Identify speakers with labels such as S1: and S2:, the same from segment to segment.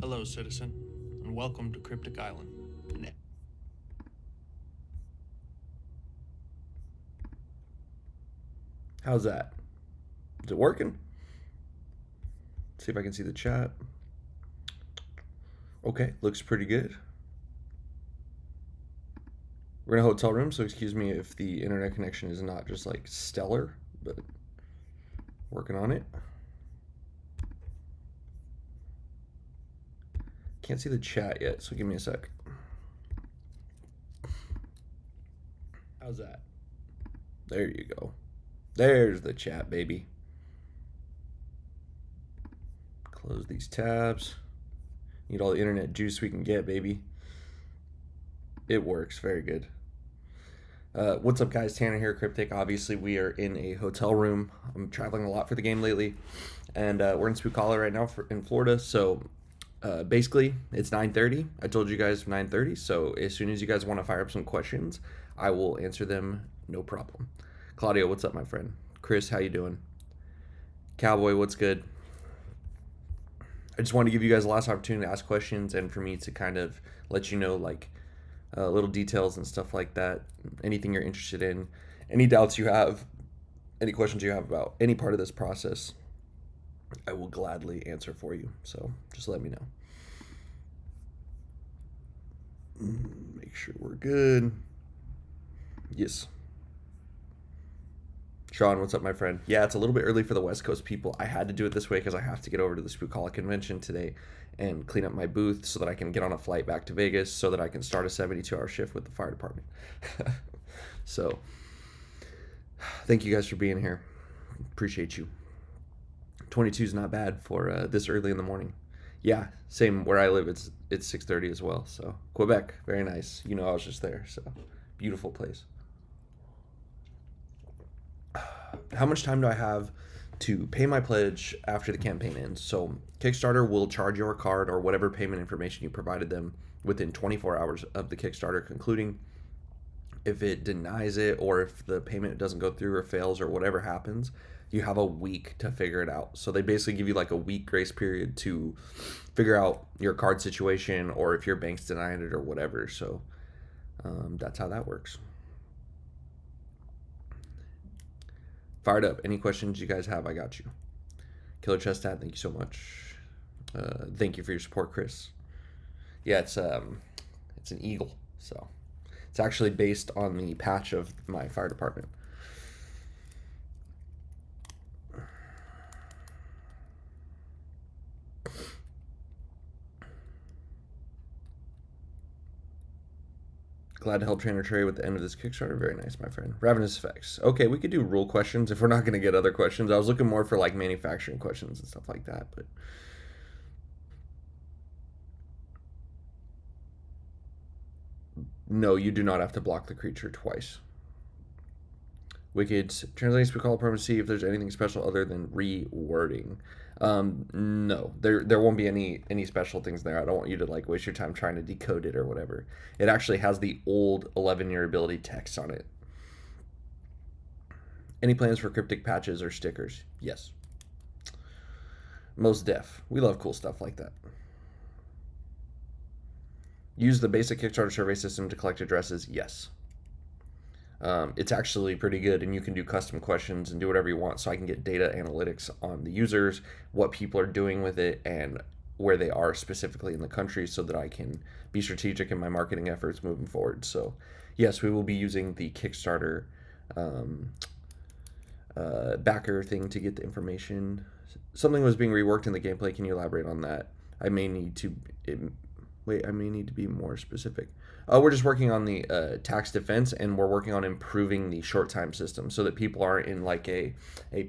S1: Hello, citizen, and welcome to Cryptic Island.
S2: How's that? Is it working? See if I can see the chat. Okay, looks pretty good. We're in a hotel room, so excuse me if the internet connection is not just like stellar, but working on it. Can't see the chat yet, so give me a sec. How's that? There you go. There's the chat, baby. Close these tabs. Need all the internet juice we can get, baby. It works. Very good. What's up, guys? Tanner here, Cryptic. Obviously, we are in a hotel room. I'm traveling a lot for the game lately, and we're in Spook Hollow right now in Florida. So basically, it's 9:30. I told you guys 9:30. So as soon as you guys want to fire up some questions, I will answer them. No problem. Claudio, what's up, my friend? Chris, how you doing? Cowboy, what's good? I just wanted to give you guys the last opportunity to ask questions and for me to kind of let you know like little details and stuff like that. Anything you're interested in, any doubts you have, any questions you have about any part of this process, I will gladly answer for you. So just let me know. Make sure we're good. Yes. Sean, what's up, my friend? Yeah, it's a little bit early for the West Coast people. I had to do it this way because I have to get over to the Spookaholic convention today and clean up my booth so that I can get on a flight back to Vegas so that I can start a 72-hour shift with the fire department. So, thank you guys for being here. Appreciate you. 22 is not bad for this early in the morning. Yeah, same where I live. It's 6:30 as well. So Quebec, very nice. You know, I was just there. So beautiful place. How much time do I have to pay my pledge after the campaign ends? So Kickstarter will charge your card or whatever payment information you provided them within 24 hours of the Kickstarter concluding. If it denies it or if the payment doesn't go through or fails or whatever happens, you have a week to figure it out. So they basically give you like a week grace period to figure out your card situation or if your bank's denied it or whatever. So that's how that works. Fired up. Any questions you guys have, I got you. Killer Chestat, thank you so much. Thank you for your support, Chris. Yeah, it's an eagle, so it's actually based on the patch of my fire department. Glad to help Trainer Trey with the end of this Kickstarter. Very nice, my friend. Ravenous Effects. Okay, we could do rule questions if we're not going to get other questions. I was looking more for like manufacturing questions and stuff like that, but no, you do not have to block the creature twice. Wicked. Translating Speak All Permanency if there's anything special other than rewording. No, there won't be any special things there. I don't want you to like waste your time trying to decode it or whatever. It actually has the old 11-year ability text on it. Any plans for cryptic patches or stickers? Yes. Most def. We love cool stuff like that. Use the basic Kickstarter survey system to collect addresses? Yes. It's actually pretty good, and you can do custom questions and do whatever you want. So I can get data analytics on the users, what people are doing with it, and where they are specifically in the country so that I can be strategic in my marketing efforts moving forward. So yes, we will be using the Kickstarter backer thing to get the information. Something was being reworked in the gameplay. Can you elaborate on that? I may need to be more specific. We're just working on the tax defense, and we're working on improving the short time system so that people aren't in like a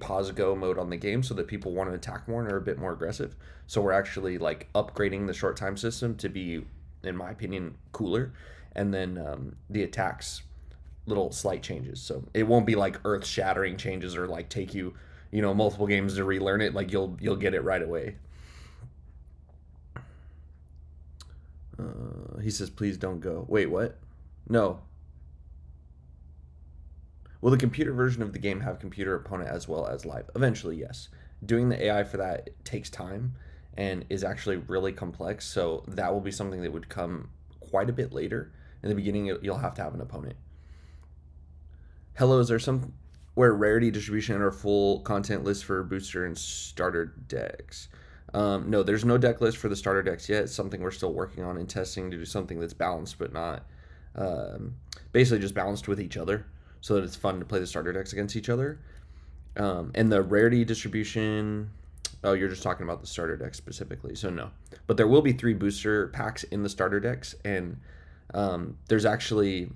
S2: pause go mode on the game, so that people want to attack more and are a bit more aggressive. So we're actually like upgrading the short time system to be, in my opinion, cooler, and then the attacks little slight changes. So it won't be like earth shattering changes or like take you multiple games to relearn it. Like you'll get it right away. He says, please don't go. Wait, what? No. Will the computer version of the game have computer opponent as well as live? Eventually, yes. Doing the AI for that takes time, and is actually really complex. So that will be something that would come quite a bit later. In the beginning, you'll have to have an opponent. Hello, is there some where rarity distribution or full content list for booster and starter decks? No, there's no deck list for the starter decks yet. It's something we're still working on and testing to do something that's balanced, but not basically just balanced with each other, so that it's fun to play the starter decks against each other. And the rarity distribution. Oh, you're just talking about the starter deck specifically, so no. But there will be 3 booster packs in the starter decks, and there's actually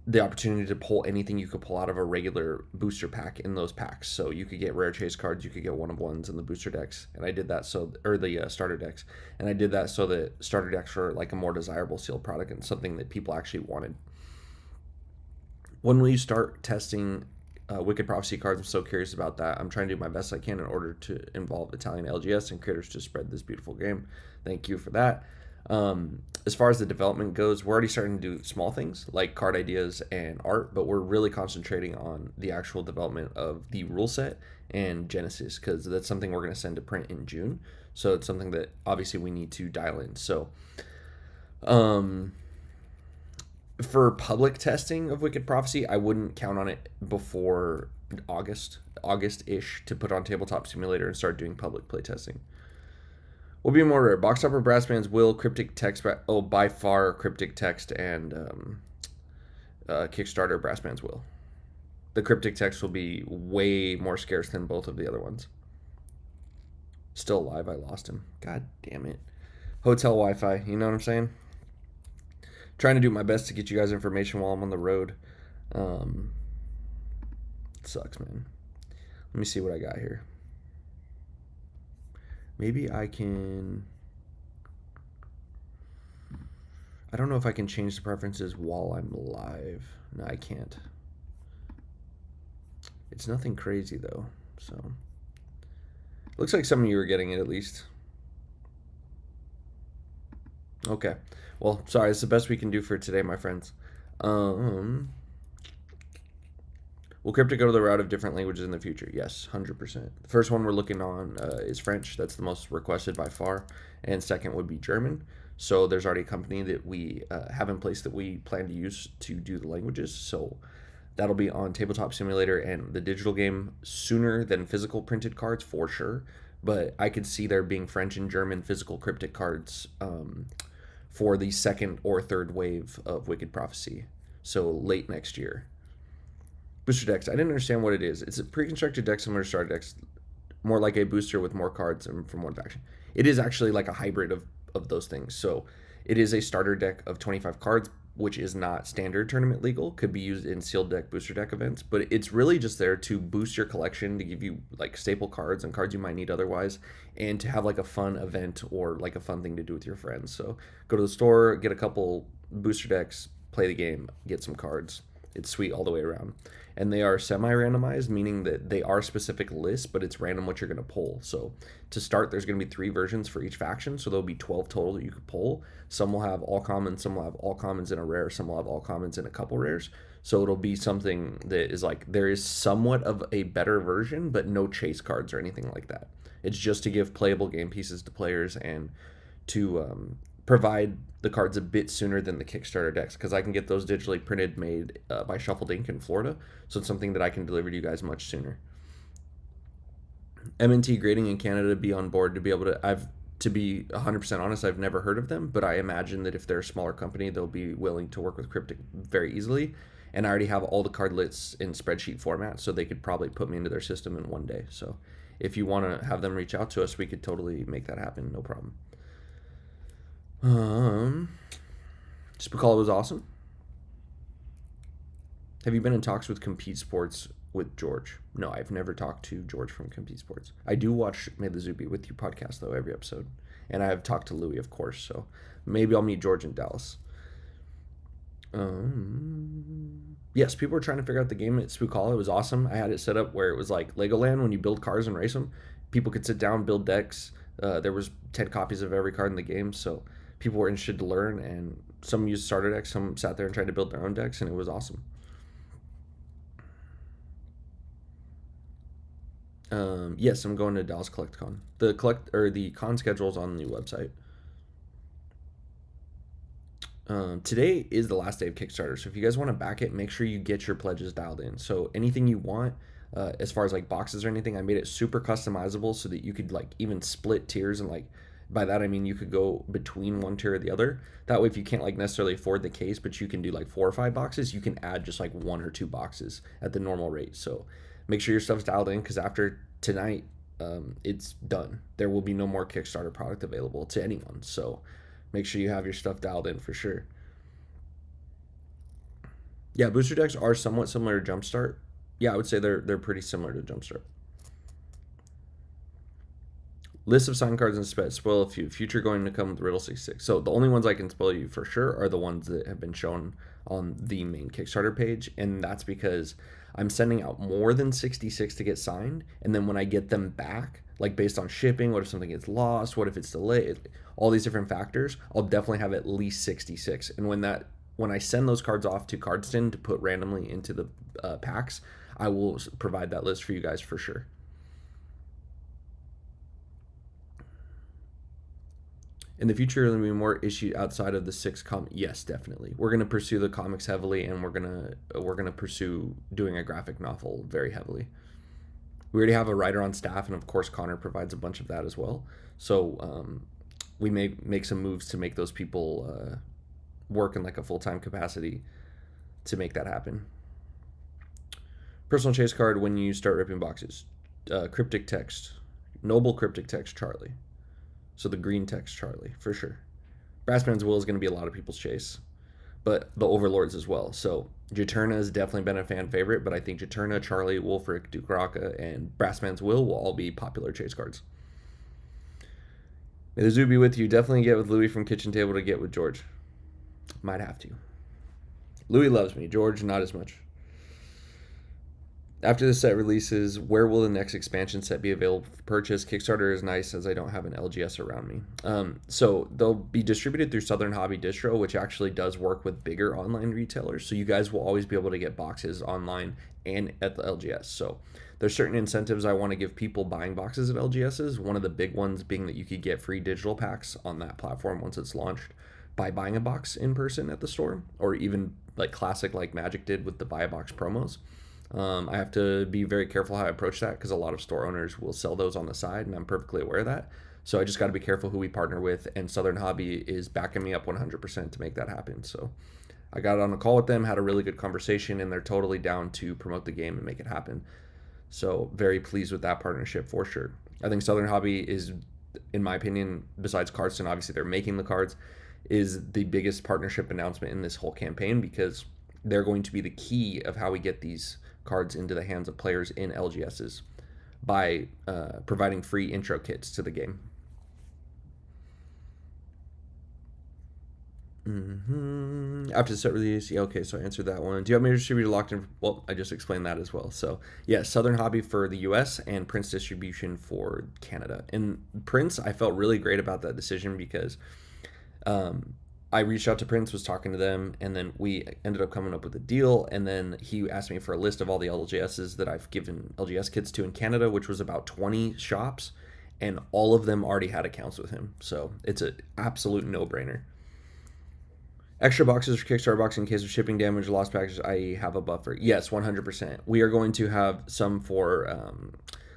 S2: the opportunity to pull anything you could pull out of a regular booster pack in those packs. So you could get rare chase cards, you could get 1-of-1s in the booster decks, and I did that or the starter decks, and I did that so that starter decks are like a more desirable sealed product and something that people actually wanted. When will you start testing Wicked Prophecy cards? I'm so curious about that. I'm trying to do my best I can in order to involve Italian LGS and creators to spread this beautiful game. Thank you for that. As far as the development goes, we're already starting to do small things like card ideas and art, but we're really concentrating on the actual development of the rule set and Genesis, because that's something we're going to send to print in June. So it's something that obviously we need to dial in. So for public testing of Wicked Prophecy, I wouldn't count on it before August-ish to put on Tabletop Simulator and start doing public play testing. Will be more rare. Box Topper Brass Bands will, Cryptic Text, by far Cryptic Text and Kickstarter Brass Bands will. The Cryptic Text will be way more scarce than both of the other ones. Still alive, I lost him. God damn it. Hotel Wi-Fi, you know what I'm saying? Trying to do my best to get you guys information while I'm on the road. It sucks, man. Let me see what I got here. Maybe I can... I don't know if I can change the preferences while I'm live. No, I can't. It's nothing crazy, though. So, looks like some of you are getting it, at least. Okay. Well, sorry. It's the best we can do for today, my friends. Will Cryptic go to the route of different languages in the future? Yes, 100%. The first one we're looking on is French. That's the most requested by far. And second would be German. So there's already a company that we have in place that we plan to use to do the languages. So that'll be on Tabletop Simulator and the digital game sooner than physical printed cards, for sure. But I could see there being French and German physical Cryptic cards for the second or third wave of Wicked Prophecy. So late next year. Booster decks. I didn't understand what it is. It's a pre-constructed deck similar to starter decks, more like a booster with more cards and from one faction. It is actually like a hybrid of those things. So it is a starter deck of 25 cards, which is not standard tournament legal. Could be used in sealed deck, booster deck events, but it's really just there to boost your collection, to give you like staple cards and cards you might need otherwise, and to have like a fun event or like a fun thing to do with your friends. So go to the store, get a couple booster decks, play the game, get some cards. It's sweet all the way around. And they are semi-randomized, meaning that they are specific lists, but it's random what you're going to pull. So to start, there's going to be 3 versions for each faction, so there'll be 12 total that you could pull. Some will have all commons, some will have all commons and a rare, some will have all commons and a couple rares. So it'll be something that is like, there is somewhat of a better version, but no chase cards or anything like that. It's just to give playable game pieces to players and to provide the cards a bit sooner than the Kickstarter decks, because I can get those digitally printed, made by Shuffled Ink in Florida, so it's something that I can deliver to you guys much sooner. MNT Grading in Canada, be on board to be able to be 100% honest, I've never heard of them, but I imagine that if they're a smaller company, they'll be willing to work with Cryptic very easily, and I already have all the card lists in spreadsheet format, so they could probably put me into their system in one day. So if you want to have them reach out to us, we could totally make that happen, no problem. Spicala was awesome. Have you been in talks with Compete Sports with George? No, I've never talked to George from Compete Sports. I do watch May the Zoo Be With You podcast, though, every episode. And I have talked to Louis, of course, so maybe I'll meet George in Dallas. Yes, people were trying to figure out the game at Spicala. It was awesome. I had it set up where it was like Legoland when you build cars and race them. People could sit down, build decks. There was 10 copies of every card in the game, so people were interested to learn, and some used starter decks, some sat there and tried to build their own decks, and it was awesome. Yes, I'm going to Dallas CollectCon. The con schedule is on the website. Today is the last day of Kickstarter, so if you guys want to back it, make sure you get your pledges dialed in. So anything you want, as far as like boxes or anything, I made it super customizable so that you could like even split tiers, and like by that I mean you could go between one tier or the other. That way, if you can't like necessarily afford the case, but you can do like 4 or 5 boxes, you can add just like 1 or 2 boxes at the normal rate. So make sure your stuff's dialed in, because after tonight, it's done. There will be no more Kickstarter product available to anyone. So make sure you have your stuff dialed in for sure. Yeah, booster decks are somewhat similar to Jumpstart. Yeah, I would say they're pretty similar to Jumpstart. List of signed cards and spoil a few. Future going to come with Riddle 66. So the only ones I can spoil you for sure are the ones that have been shown on the main Kickstarter page, and that's because I'm sending out more than 66 to get signed, and then when I get them back, like based on shipping, what if something gets lost, what if it's delayed, all these different factors, I'll definitely have at least 66. And when I send those cards off to Cardston to put randomly into the packs, I will provide that list for you guys for sure. In the future, there will be more issued outside of the 6 comic. Yes, definitely. We're gonna pursue the comics heavily, and we're gonna pursue doing a graphic novel very heavily. We already have a writer on staff, and of course, Connor provides a bunch of that as well. So we may make some moves to make those people work in like a full-time capacity to make that happen. Personal chase card when you start ripping boxes. Cryptic text. Noble cryptic text Charlie. So the green text Charlie, for sure. Brassman's Will is going to be a lot of people's chase, but the Overlords as well. So Juturna has definitely been a fan favorite, but I think Juturna, Charlie, Wolfric, Dukraka, and Brassman's Will all be popular chase cards. May the zoo be with you. Definitely get with Louis from Kitchen Table to get with George. Might have to. Louis loves me. George, not as much. After the set releases, where will the next expansion set be available for purchase? Kickstarter is nice as I don't have an LGS around me. So they'll be distributed through Southern Hobby Distro, which actually does work with bigger online retailers. So you guys will always be able to get boxes online and at the LGS. So there's certain incentives I want to give people buying boxes at LGSs. One of the big ones being that you could get free digital packs on that platform once it's launched by buying a box in person at the store, or even like classic like Magic did with the buy a box promos. I have to be very careful how I approach that, because a lot of store owners will sell those on the side, and I'm perfectly aware of that. So I just got to be careful who we partner with, and Southern Hobby is backing me up 100% to make that happen. So I got on a call with them, had a really good conversation, and they're totally down to promote the game and make it happen. So very pleased with that partnership for sure. I think Southern Hobby is, in my opinion, besides Cardston, obviously they're making the cards, is the biggest partnership announcement in this whole campaign, because they're going to be the key of how we get these cards into the hands of players in LGSs by providing free intro kits to the game. After the set release, yeah, okay, so I answered that one. Do you have major distributor locked in? Well, I just explained that as well. So yeah, Southern Hobby for the US and Prince distribution for Canada. And Prince, I felt really great about that decision, because I reached out to Prince, was talking to them, and then we ended up coming up with a deal. And then he asked me for a list of all the LGSs that I've given LGS kits to in Canada, which was about 20 shops, and all of them already had accounts with him. So it's an absolute no-brainer. Extra boxes for Kickstarter box in case of shipping damage, lost packages, I have a buffer. Yes, 100%. We are going to have some for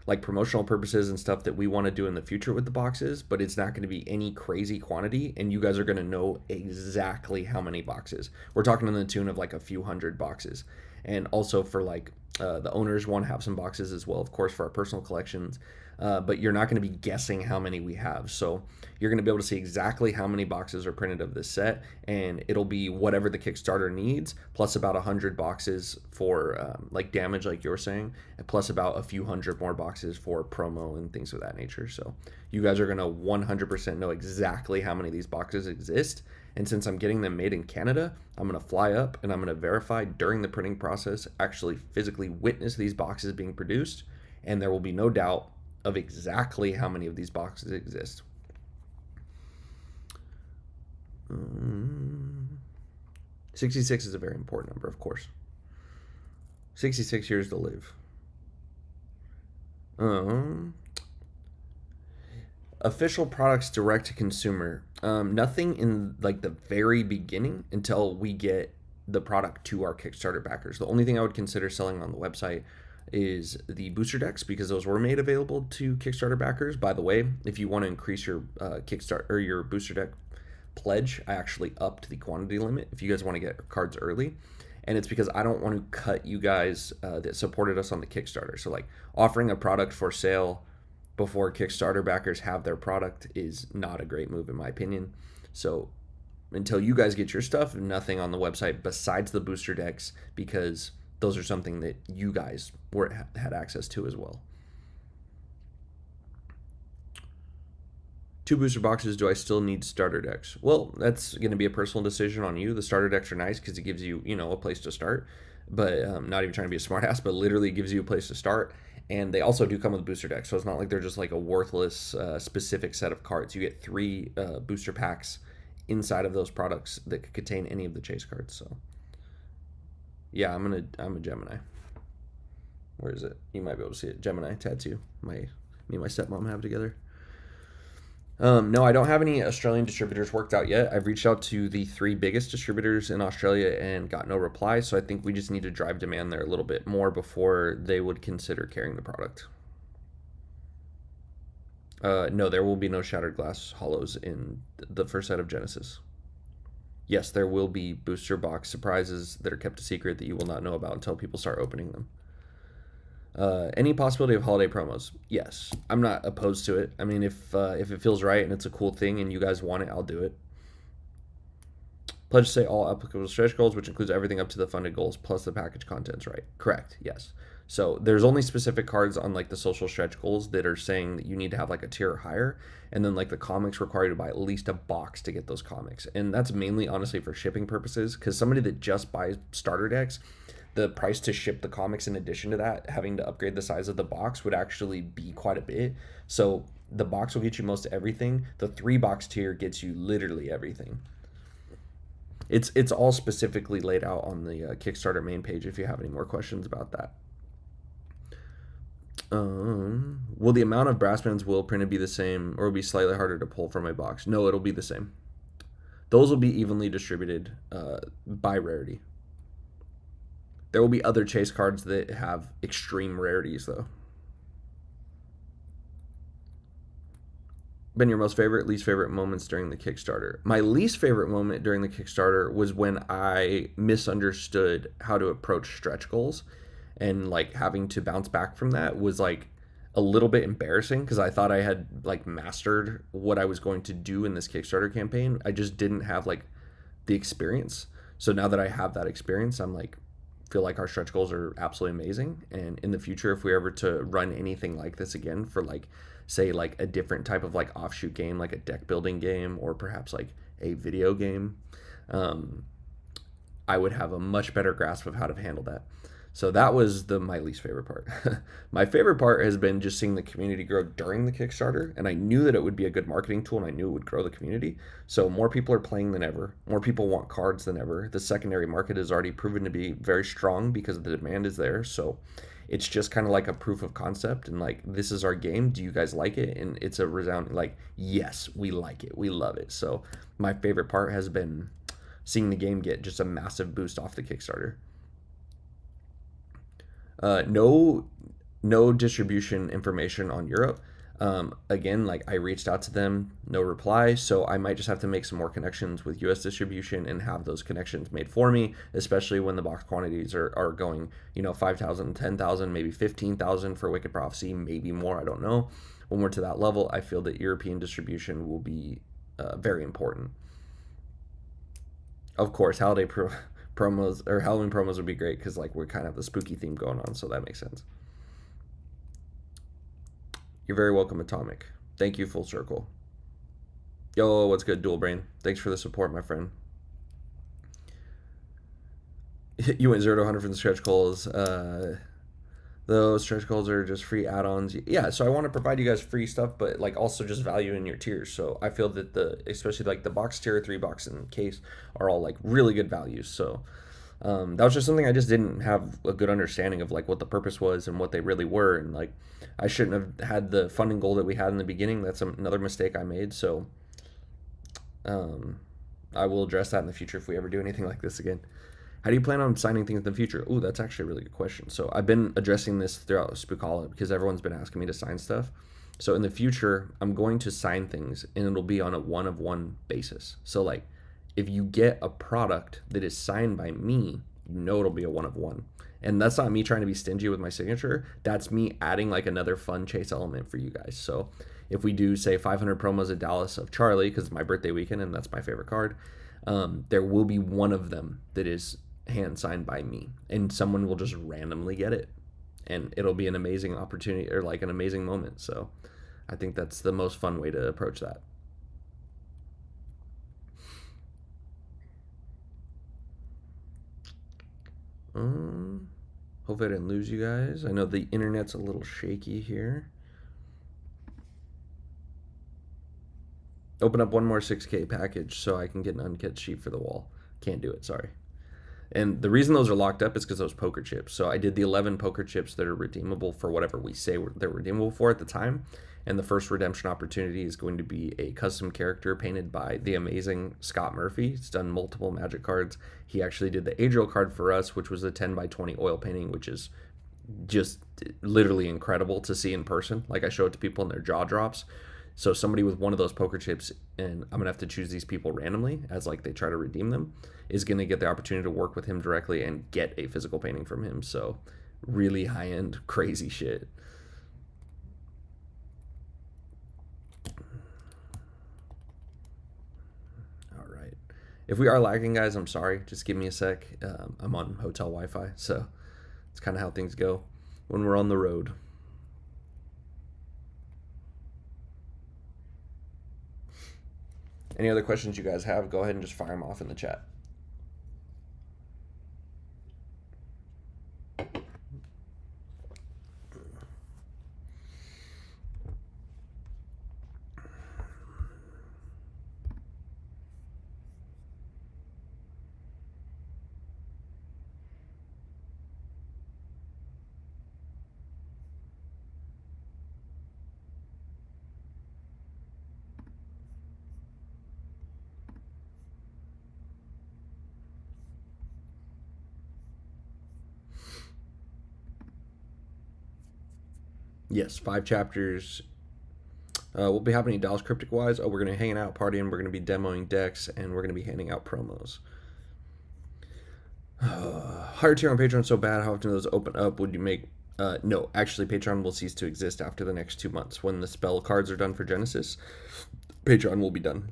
S2: like promotional purposes and stuff that we want to do in the future with the boxes, but it's not going to be any crazy quantity, and you guys are going to know exactly how many boxes. We're talking in the tune of like a few hundred boxes. And also for like the owners want to have some boxes as well, of course, for our personal collections. But you're not going to be guessing how many we have. So you're going to be able to see exactly how many boxes are printed of this set, and it'll be whatever the Kickstarter needs, plus about 100 boxes for like damage, like you're saying, and plus about a few hundred more boxes for promo and things of that nature. So you guys are going to 100% know exactly how many of these boxes exist. And since I'm getting them made in Canada, I'm going to fly up and I'm going to verify during the printing process, actually physically witness these boxes being produced, and there will be no doubt of exactly how many of these boxes exist. 66 is a very important number, of course. 66 years to live. Um, Official products direct to consumer. Nothing in like the very beginning until we get the product to our Kickstarter backers. The only thing I would consider selling on the website is the booster decks because those were made available to Kickstarter backers. By the way, if you want to increase your Kickstarter or your booster deck pledge, I actually upped the quantity limit if you guys want to get cards early. And it's because I don't want to cut you guys that supported us on the Kickstarter. So like offering a product for sale before Kickstarter backers have their product is not a great move in my opinion. So until you guys get your stuff, nothing on the website besides the booster decks because those are something that you guys had access to as well. 2 booster boxes, do I still need starter decks? Well, that's going to be a personal decision on you. The starter decks are nice because it gives you, a place to start. But not even trying to be a smartass, but literally gives you a place to start. And they also do come with booster decks, so it's not like they're just like a worthless specific set of cards. You get 3 booster packs inside of those products that could contain any of the chase cards. So yeah, I'm a Gemini. Where is it? You might be able to see it. Gemini tattoo. Me and my stepmom have together. No, I don't have any Australian distributors worked out yet. I've reached out to the 3 biggest distributors in Australia and got no reply. So I think we just need to drive demand there a little bit more before they would consider carrying the product. No, there will be no shattered glass hollows in the first set of Genesis. Yes, there will be booster box surprises that are kept a secret that you will not know about until people start opening them. Any possibility of holiday promos? Yes, I'm not opposed to it. I mean, if it feels right and it's a cool thing and you guys want it, I'll do it. Pledge to say all applicable stretch goals, which includes everything up to the funded goals plus the package contents, right? Correct. Yes. So there's only specific cards on like the social stretch goals that are saying that you need to have like a tier higher, and then like the comics require you to buy at least a box to get those comics, and that's mainly honestly for shipping purposes because somebody that just buys starter decks, the price to ship the comics in addition to that, having to upgrade the size of the box would actually be quite a bit. So the box will get you most everything. The 3-box tier gets you literally everything. It's all specifically laid out on the Kickstarter main page if you have any more questions about that. Will the amount of brass bands will printed be the same or will be slightly harder to pull from a box? No, it'll be the same. Those will be evenly distributed by rarity. There will be other chase cards that have extreme rarities, though. Been your most favorite, least favorite moments during the Kickstarter? My least favorite moment during the Kickstarter was when I misunderstood how to approach stretch goals, and like having to bounce back from that was like a little bit embarrassing because I thought I had like mastered what I was going to do in this Kickstarter campaign. I just didn't have like the experience. So now that I have that experience, I'm like, feel like our stretch goals are absolutely amazing. And in the future, if we're ever to run anything like this again for like, say like a different type of like offshoot game, like a deck building game, or perhaps like a video game, I would have a much better grasp of how to handle that. So that was my least favorite part. My favorite part has been just seeing the community grow during the Kickstarter, and I knew that it would be a good marketing tool, and I knew it would grow the community. So more people are playing than ever. More people want cards than ever. The secondary market has already proven to be very strong because the demand is there. So it's just kind of like a proof of concept, and like, this is our game. Do you guys like it? And it's a resounding like, yes, we like it. We love it. So my favorite part has been seeing the game get just a massive boost off the Kickstarter. No distribution information on Europe. Again, like I reached out to them, no reply. So I might just have to make some more connections with US distribution and have those connections made for me, especially when the box quantities are going, 5,000, 10,000, maybe 15,000 for Wicked Prophecy, maybe more. I don't know. When we're to that level, I feel that European distribution will be very important. Of course, promos or Halloween promos would be great because like we're kind of the spooky theme going on, so that makes sense. You're very welcome, Atomic. Thank you, Full Circle. Yo, what's good, Dual Brain? Thanks for the support, my friend. You went 0 to 100 from the stretch goals. Those stretch goals are just free add-ons. Yeah, so I want to provide you guys free stuff, but like also just value in your tiers. So I feel that especially like the box tier, 3 box and case are all like really good values. So That was just something I just didn't have a good understanding of, like what the purpose was and what they really were, and like I shouldn't have had the funding goal that we had in the beginning. That's another mistake I made. So um, I will address that in the future if we ever do anything like this again. How do you plan on signing things in the future? Oh, that's actually a really good question. So I've been addressing this throughout Spookala because everyone's been asking me to sign stuff. So in the future, I'm going to sign things and it'll be on a one-of-one basis. So like if you get a product that is signed by me, you know it'll be a one-of-one. And that's not me trying to be stingy with my signature. That's me adding like another fun chase element for you guys. So if we do say 500 promos at Dallas of Charlie, because it's my birthday weekend and that's my favorite card, there will be one of them that is hand signed by me, and someone will just randomly get it, and it'll be an amazing opportunity or like an amazing moment. So I think that's the most fun way to approach that. Hope I didn't lose you guys. I know the internet's a little shaky here. Open up one more 6K package so I can get an uncut sheet for the wall. Can't do it, sorry. And the reason those are locked up is because those poker chips. So I did the 11 poker chips that are redeemable for whatever we say they're redeemable for at the time. And the first redemption opportunity is going to be a custom character painted by the amazing Scott Murphy. He's done multiple Magic cards. He actually did the Adriel card for us, which was a 10 by 20 oil painting, which is just literally incredible to see in person. Like I show it to people and their jaw drops. So somebody with one of those poker chips, and I'm gonna have to choose these people randomly as like they try to redeem them, is gonna get the opportunity to work with him directly and get a physical painting from him. So really high end, crazy shit. All right. If we are lagging, guys, I'm sorry. Just give me a sec. I'm on hotel Wi-Fi, so it's kind of how things go when we're on the road. Any other questions you guys have, go ahead and just fire them off in the chat. Yes, 5 chapters. We'll be happening Dallas Cryptic wise. Oh, we're going to be hanging out, partying. We're going to be demoing decks, and we're going to be handing out promos. Higher tier on Patreon so bad. How often do those open up? Would you make? No, actually, Patreon will cease to exist after the next 2 months. When the spell cards are done for Genesis, Patreon will be done.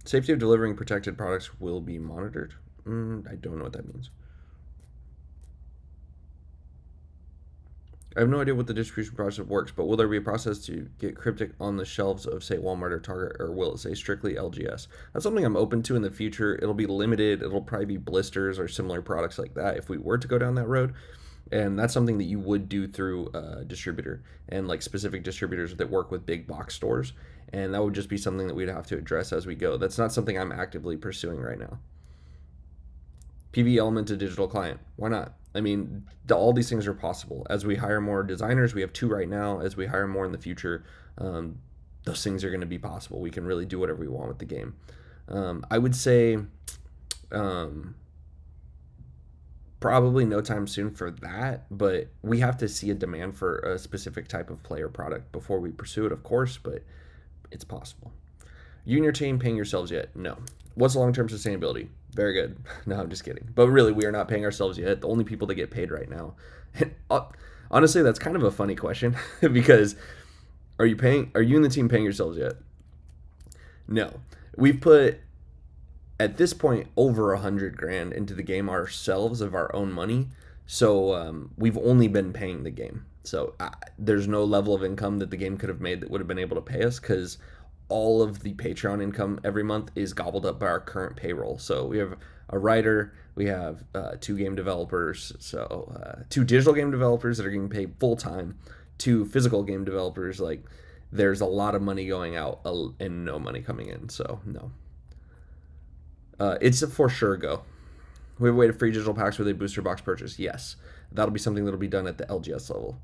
S2: Safety of delivering protected products will be monitored. I don't know what that means. I have no idea what the distribution process works, but will there be a process to get Cryptic on the shelves of, say, Walmart or Target, or will it say strictly LGS? That's something I'm open to in the future. It'll be limited. It'll probably be blisters or similar products like that if we were to go down that road. And that's something that you would do through a distributor and like specific distributors that work with big box stores. And that would just be something that we'd have to address as we go. That's not something I'm actively pursuing right now. PV element to digital client. Why not? I mean, all these things are possible. As we hire more designers, we have 2 right now. As we hire more in the future, those things are going to be possible. We can really do whatever we want with the game. I would say probably no time soon for that, but we have to see a demand for a specific type of player product before we pursue it, of course, but it's possible. You and your team paying yourselves yet? No. What's long-term sustainability? Very good. No, I'm just kidding. But really, we are not paying ourselves yet. The only people that get paid right now. And honestly, that's kind of a funny question because are you and the team paying yourselves yet? No. We've put at this point over $100,000 into the game ourselves of our own money. So we've only been paying the game. So there's no level of income that the game could have made that would have been able to pay us because all of the Patreon income every month is gobbled up by our current payroll. So we have a writer, we have 2 game developers, so 2 digital game developers that are getting paid full time, 2 physical game developers. Like there's a lot of money going out and no money coming in. So no. It's a for sure go. We have a way to free digital packs with a booster box purchase. Yes, that'll be something that'll be done at the LGS level.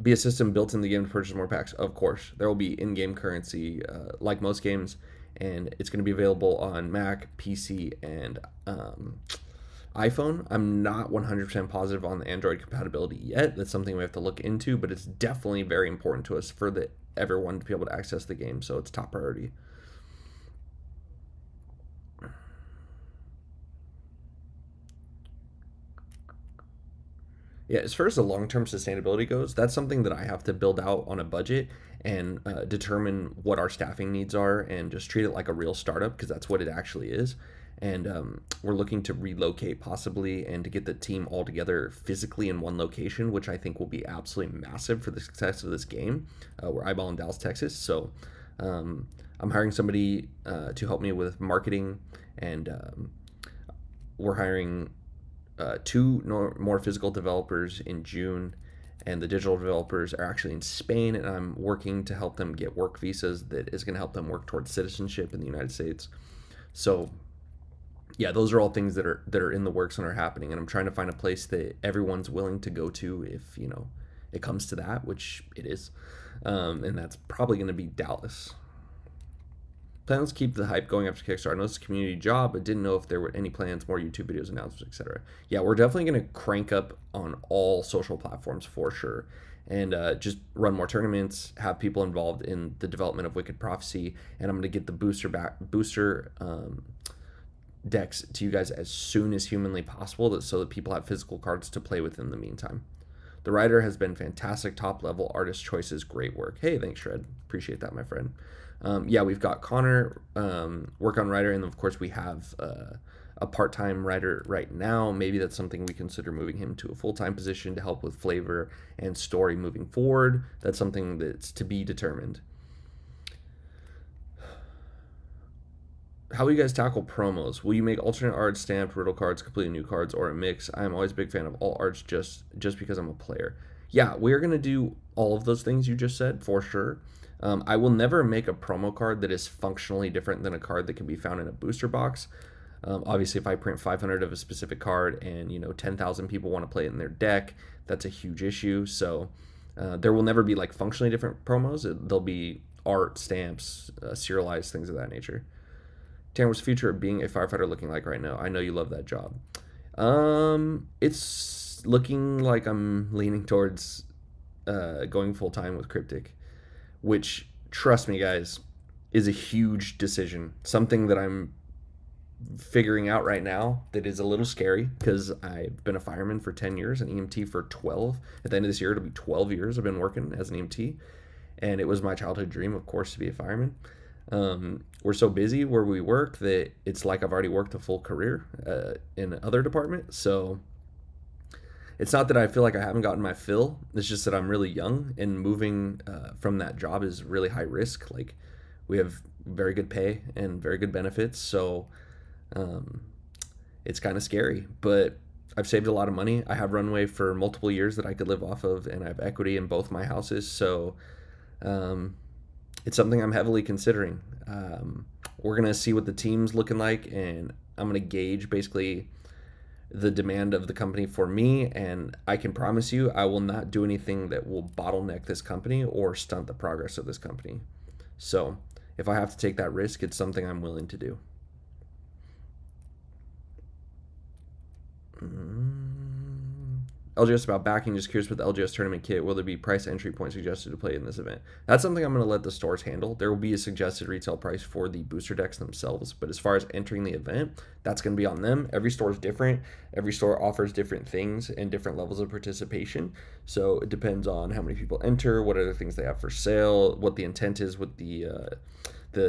S2: Be a system built in the game to purchase more packs. Of course, there will be in-game currency, like most games, and it's going to be available on Mac, PC, and iPhone. I'm not 100% positive on the Android compatibility yet. That's something we have to look into, but it's definitely very important to us for everyone to be able to access the game, so it's top priority. Yeah, as far as the long-term sustainability goes, that's something that I have to build out on a budget and determine what our staffing needs are and just treat it like a real startup because that's what it actually is. And we're looking to relocate possibly and to get the team all together physically in one location, which I think will be absolutely massive for the success of this game. We're eyeballing Dallas, Texas. So I'm hiring somebody to help me with marketing, and we're hiring two more physical developers in June, and the digital developers are actually in Spain, and I'm working to help them get work visas that is going to help them work towards citizenship in the United States. So yeah, those are all things that are in the works and are happening, and I'm trying to find a place that everyone's willing to go to if it comes to that, which it is, and that's probably going to be Dallas. Plans to keep the hype going after Kickstarter. I know it's a community job, but didn't know if there were any plans, more YouTube videos, announcements, etc. Yeah, we're definitely going to crank up on all social platforms for sure, and just run more tournaments, have people involved in the development of Wicked Prophecy, and I'm going to get the booster decks to you guys as soon as humanly possible, so that people have physical cards to play with in the meantime. The writer has been fantastic, top level artist choices, great work. Hey, thanks, Shred. Appreciate that, my friend. Yeah, we've got Connor work on writer, and of course we have a part-time writer right now. Maybe that's something we consider moving him to a full-time position to help with flavor and story moving forward. That's something that's to be determined. How will you guys tackle promos? Will you make alternate art, stamped, riddle cards, completely new cards, or a mix? I am always a big fan of all arts just because I'm a player. Yeah, we're going to do all of those things you just said, for sure. I will never make a promo card that is functionally different than a card that can be found in a booster box. Obviously, if I print 500 of a specific card and 10,000 people want to play it in their deck, that's a huge issue. So there will never be like functionally different promos. There'll be art, stamps, serialized things of that nature. Tanner, what's the future of being a firefighter looking like right now? I know you love that job. It's looking like I'm leaning towards going full time with Cryptic, which, trust me, guys, is a huge decision. Something that I'm figuring out right now that is a little scary because I've been a fireman for 10 years, an EMT for 12. At the end of this year, it'll be 12 years I've been working as an EMT, and it was my childhood dream, of course, to be a fireman. We're so busy where we work that it's like I've already worked a full career in other departments. So it's not that I feel like I haven't gotten my fill. It's just that I'm really young, and moving from that job is really high risk. Like, we have very good pay and very good benefits. So it's kind of scary, but I've saved a lot of money. I have runway for multiple years that I could live off of, and I have equity in both my houses. So it's something I'm heavily considering. We're going to see what the team's looking like, and I'm going to gauge basically the demand of the company for me, and I can promise you I will not do anything that will bottleneck this company or stunt the progress of this company. So if I have to take that risk, it's something I'm willing to do. LGS about backing, just curious with the LGS tournament kit, will there be price entry point suggested to play in this event? That's something I'm going to let the stores handle. There will be a suggested retail price for the booster decks themselves, but as far as entering the event, that's going to be on them. Every store is different. Every store offers different things and different levels of participation. So it depends on how many people enter, what other things they have for sale, what the intent is with the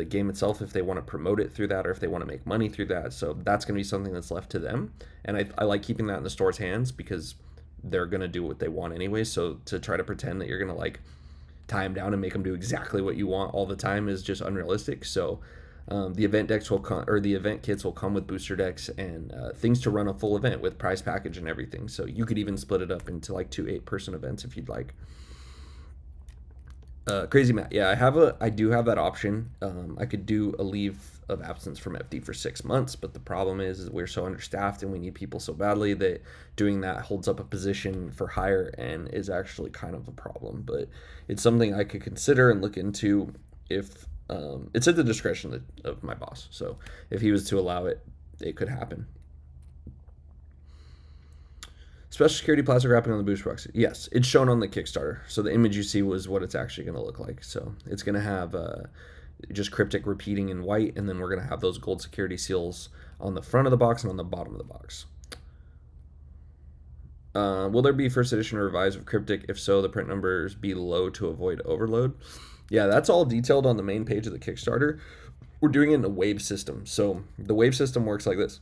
S2: game itself, if they want to promote it through that or if they want to make money through that. So that's going to be something that's left to them. And I like keeping that in the store's hands because they're going to do what they want anyway. So to try to pretend that you're going to like tie them down and make them do exactly what you want all the time is just unrealistic. So the event decks will come, or the event kits will come with booster decks and things to run a full event with prize package and everything. So you could even split it up into like 2 8-person events if you'd like. Crazy Matt. Yeah, I do have that option. I could do a leave of absence from FD for 6 months, but the problem is we're so understaffed and we need people so badly that doing that holds up a position for hire and is actually kind of a problem. But it's something I could consider and look into if it's at the discretion of my boss. So if he was to allow it, it could happen. Special security plastic wrapping on the booster box. Yes, it's shown on the Kickstarter. So the image you see was what it's actually going to look like. So it's going to have just Cryptic repeating in white, and then we're going to have those gold security seals on the front of the box and on the bottom of the box. Will there be first edition revised of Cryptic? If so, the print numbers be low to avoid overload. Yeah, that's all detailed on the main page of the Kickstarter. We're doing it in a wave system. So the wave system works like this.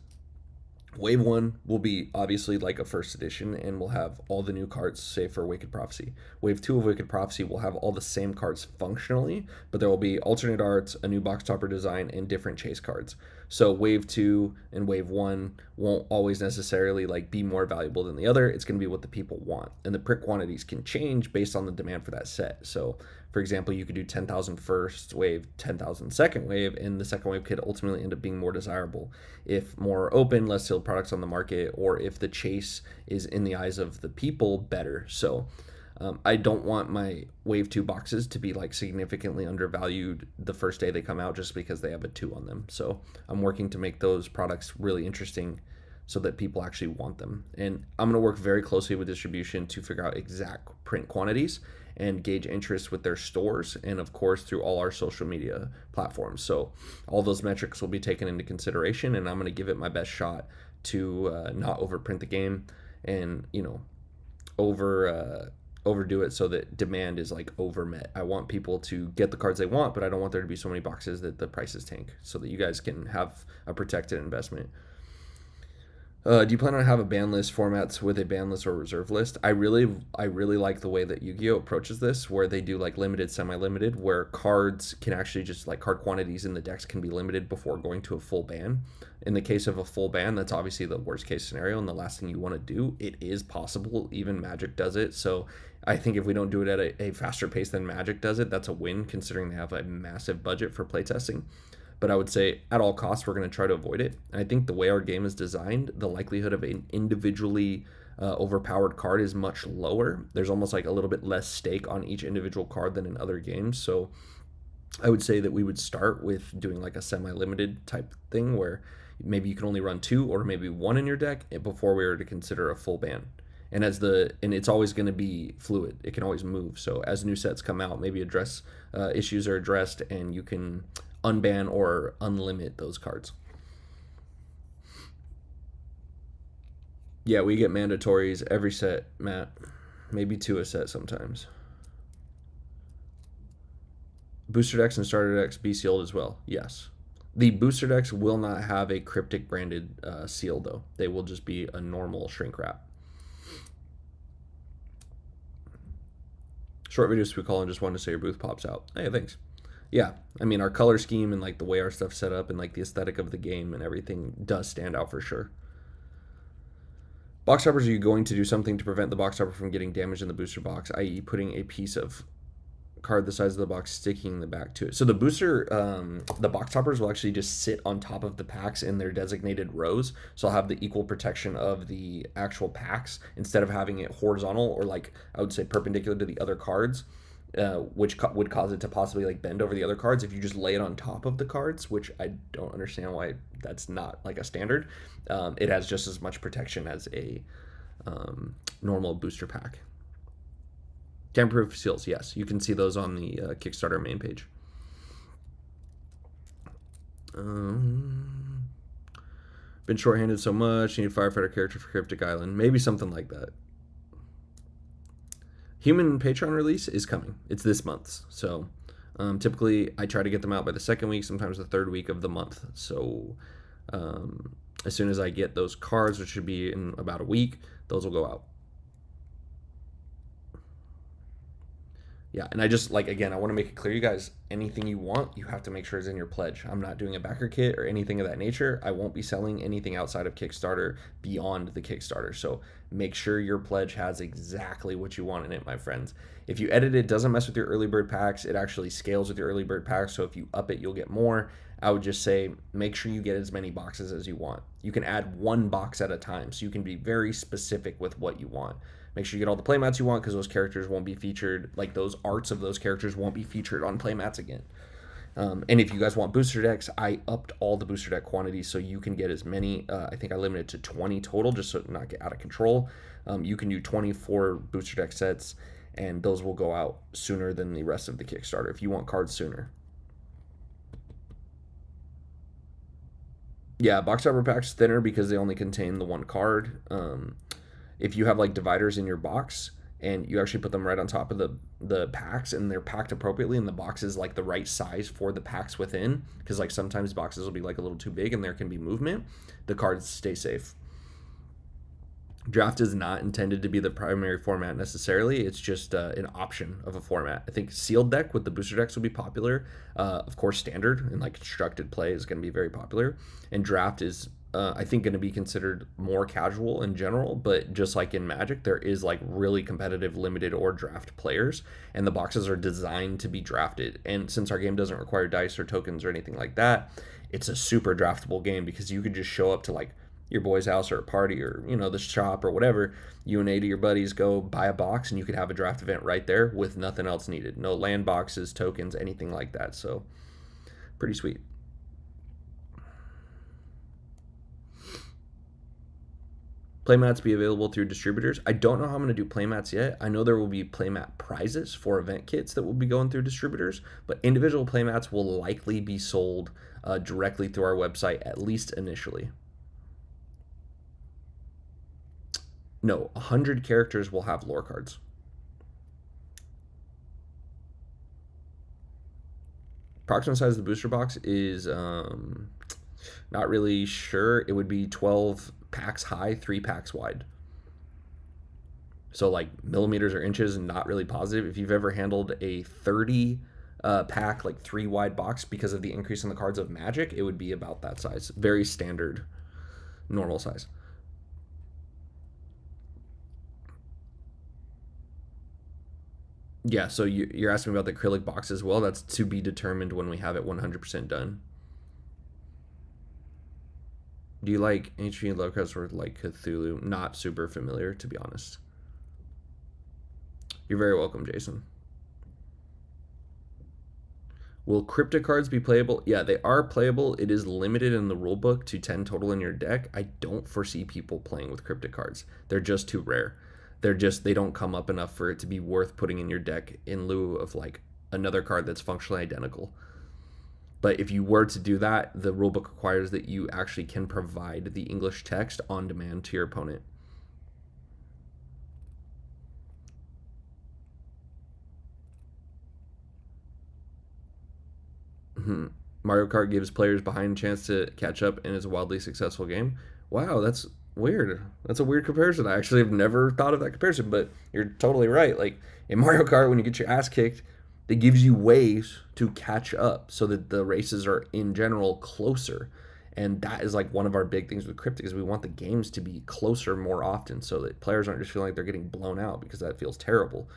S2: Wave 1 will be obviously like a first edition and we'll have all the new cards save for Wicked Prophecy. Wave 2 of Wicked Prophecy will have all the same cards functionally, but there will be alternate arts, a new box topper design, and different chase cards. So Wave 2 and Wave 1 won't always necessarily like be more valuable than the other. It's going to be what the people want. And the print quantities can change based on the demand for that set. So for example, you could do 10,000 first wave, 10,000 second wave, and the second wave could ultimately end up being more desirable if more open, less sealed products on the market, or if the chase is in the eyes of the people better. So I don't want my wave 2 boxes to be like significantly undervalued the first day they come out just because they have a 2 on them. So I'm working to make those products really interesting so that people actually want them. And I'm going to work very closely with distribution to figure out exact print quantities and gauge interest with their stores and of course through all our social media platforms. So all those metrics will be taken into consideration, and I'm going to give it my best shot to not overprint the game and overdo it so that demand is like overmet. I want people to get the cards they want, but I don't want there to be so many boxes that the prices tank, so that you guys can have a protected investment. Do you plan on have a ban list formats with a ban list or reserve list? I really like the way that Yu-Gi-Oh approaches this, where they do like limited, semi-limited, where cards can actually just like card quantities in the decks can be limited before going to a full ban. In the case of a full ban, that's obviously the worst case scenario and the last thing you want to do. It is possible, even Magic does it. So I think if we don't do it at a faster pace than Magic does it, that's a win considering they have a massive budget for playtesting. But I would say at all costs, we're going to try to avoid it. And I think the way our game is designed, the likelihood of an individually overpowered card is much lower. There's almost like a little bit less stake on each individual card than in other games. So I would say that we would start with doing like a semi-limited type thing where maybe you can only run 2 or maybe 1 in your deck before we were to consider a full ban. And it's always going to be fluid. It can always move. So as new sets come out, maybe issues are addressed and you can unban or unlimit those cards. Yeah, we get mandatories every set, Matt. Maybe 2 a set sometimes. Booster decks and starter decks be sealed as well. Yes. The booster decks will not have a Cryptic branded seal though. They will just be a normal shrink wrap. Short videos we call and just wanted to say your booth pops out. Hey, thanks. Yeah, I mean, our color scheme and like the way our stuff's set up and like the aesthetic of the game and everything does stand out for sure. Box toppers, are you going to do something to prevent the box topper from getting damaged in the booster box, i.e. putting a piece of card the size of the box sticking the back to it? So the box toppers will actually just sit on top of the packs in their designated rows. So I'll have the equal protection of the actual packs instead of having it horizontal or like I would say perpendicular to the other cards. Which would cause it to possibly like bend over the other cards if you just lay it on top of the cards, which I don't understand why that's not like a standard. It has just as much protection as a normal booster pack. Tamper-proof seals, yes. You can see those on the Kickstarter main page. Been shorthanded so much, need a firefighter character for Cryptic Island. Maybe something like that. Human Patreon release is coming. It's this month. So typically I try to get them out by the second week, sometimes the third week of the month. So as soon as I get those cards, which should be in about a week, those will go out. Yeah, and I just like again, I want to make it clear, you guys, anything you want, you have to make sure it's in your pledge. I'm not doing a backer kit or anything of that nature. I won't be selling anything outside of Kickstarter beyond the Kickstarter. So make sure your pledge has exactly what you want in it, my friends. If you edit it, doesn't mess with your early bird packs. It actually scales with your early bird packs. So if you up it, you'll get more. I would just say make sure you get as many boxes as you want. You can add one box at a time, so you can be very specific with what you want. Make sure you get all the playmats you want, because those characters won't be featured, like those arts of those characters won't be featured on playmats again. And if you guys want booster decks, I upped all the booster deck quantities so you can get as many. I think I limited to 20 total, just so it not get out of control. You can do 24 booster deck sets, and those will go out sooner than the rest of the Kickstarter if you want cards sooner. Yeah, box topper pack's thinner because they only contain the one card. If you have like dividers in your box and you actually put them right on top of the packs and they're packed appropriately and the box is like the right size for the packs within, because like sometimes boxes will be like a little too big and there can be movement, the cards stay safe. Draft is not intended to be the primary format necessarily. It's just an option of a format. I think sealed deck with the booster decks will be popular. Of course, standard and like constructed play is going to be very popular. And draft is, I think, going to be considered more casual in general. But just like in Magic, there is like really competitive limited or draft players. And the boxes are designed to be drafted. And since our game doesn't require dice or tokens or anything like that, it's a super draftable game because you could just show up to like your boy's house or a party or the shop or whatever, you and 8 of your buddies go buy a box and you could have a draft event right there with nothing else needed, no land boxes, tokens, anything like that. So pretty sweet. Playmats be available through distributors. I don't know how I'm going to do playmats yet. I know there will be playmat prizes for event kits that will be going through distributors, but individual playmats will likely be sold directly through our website, at least initially. No, 100 characters will have lore cards. Approximate size of the booster box is not really sure. It would be 12 packs high, 3 packs wide. So like millimeters or inches, and not really positive. If you've ever handled a 30 pack, like 3 wide box because of the increase in the cards of Magic, it would be about that size. Very standard, normal size. Yeah, so you're asking about the acrylic box as well. That's to be determined when we have it 100% done. Do you like H.P. Lovecraft's work like Cthulhu? Not super familiar, to be honest. You're very welcome, Jason. Will cryptic cards be playable? Yeah, they are playable. It is limited in the rulebook to 10 total in your deck. I don't foresee people playing with cryptic cards. They're just too rare. They don't come up enough for it to be worth putting in your deck in lieu of like another card that's functionally identical. But if you were to do that, the rulebook requires that you actually can provide the English text on demand to your opponent. Mario Kart gives players behind a chance to catch up and is a wildly successful game. Wow, that's weird. That's a weird comparison. I actually have never thought of that comparison, but you're totally right. Like in Mario Kart, when you get your ass kicked, it gives you ways to catch up so that the races are in general closer. And that is like one of our big things with Cryptic is we want the games to be closer more often so that players aren't just feeling like they're getting blown out, because that feels terrible.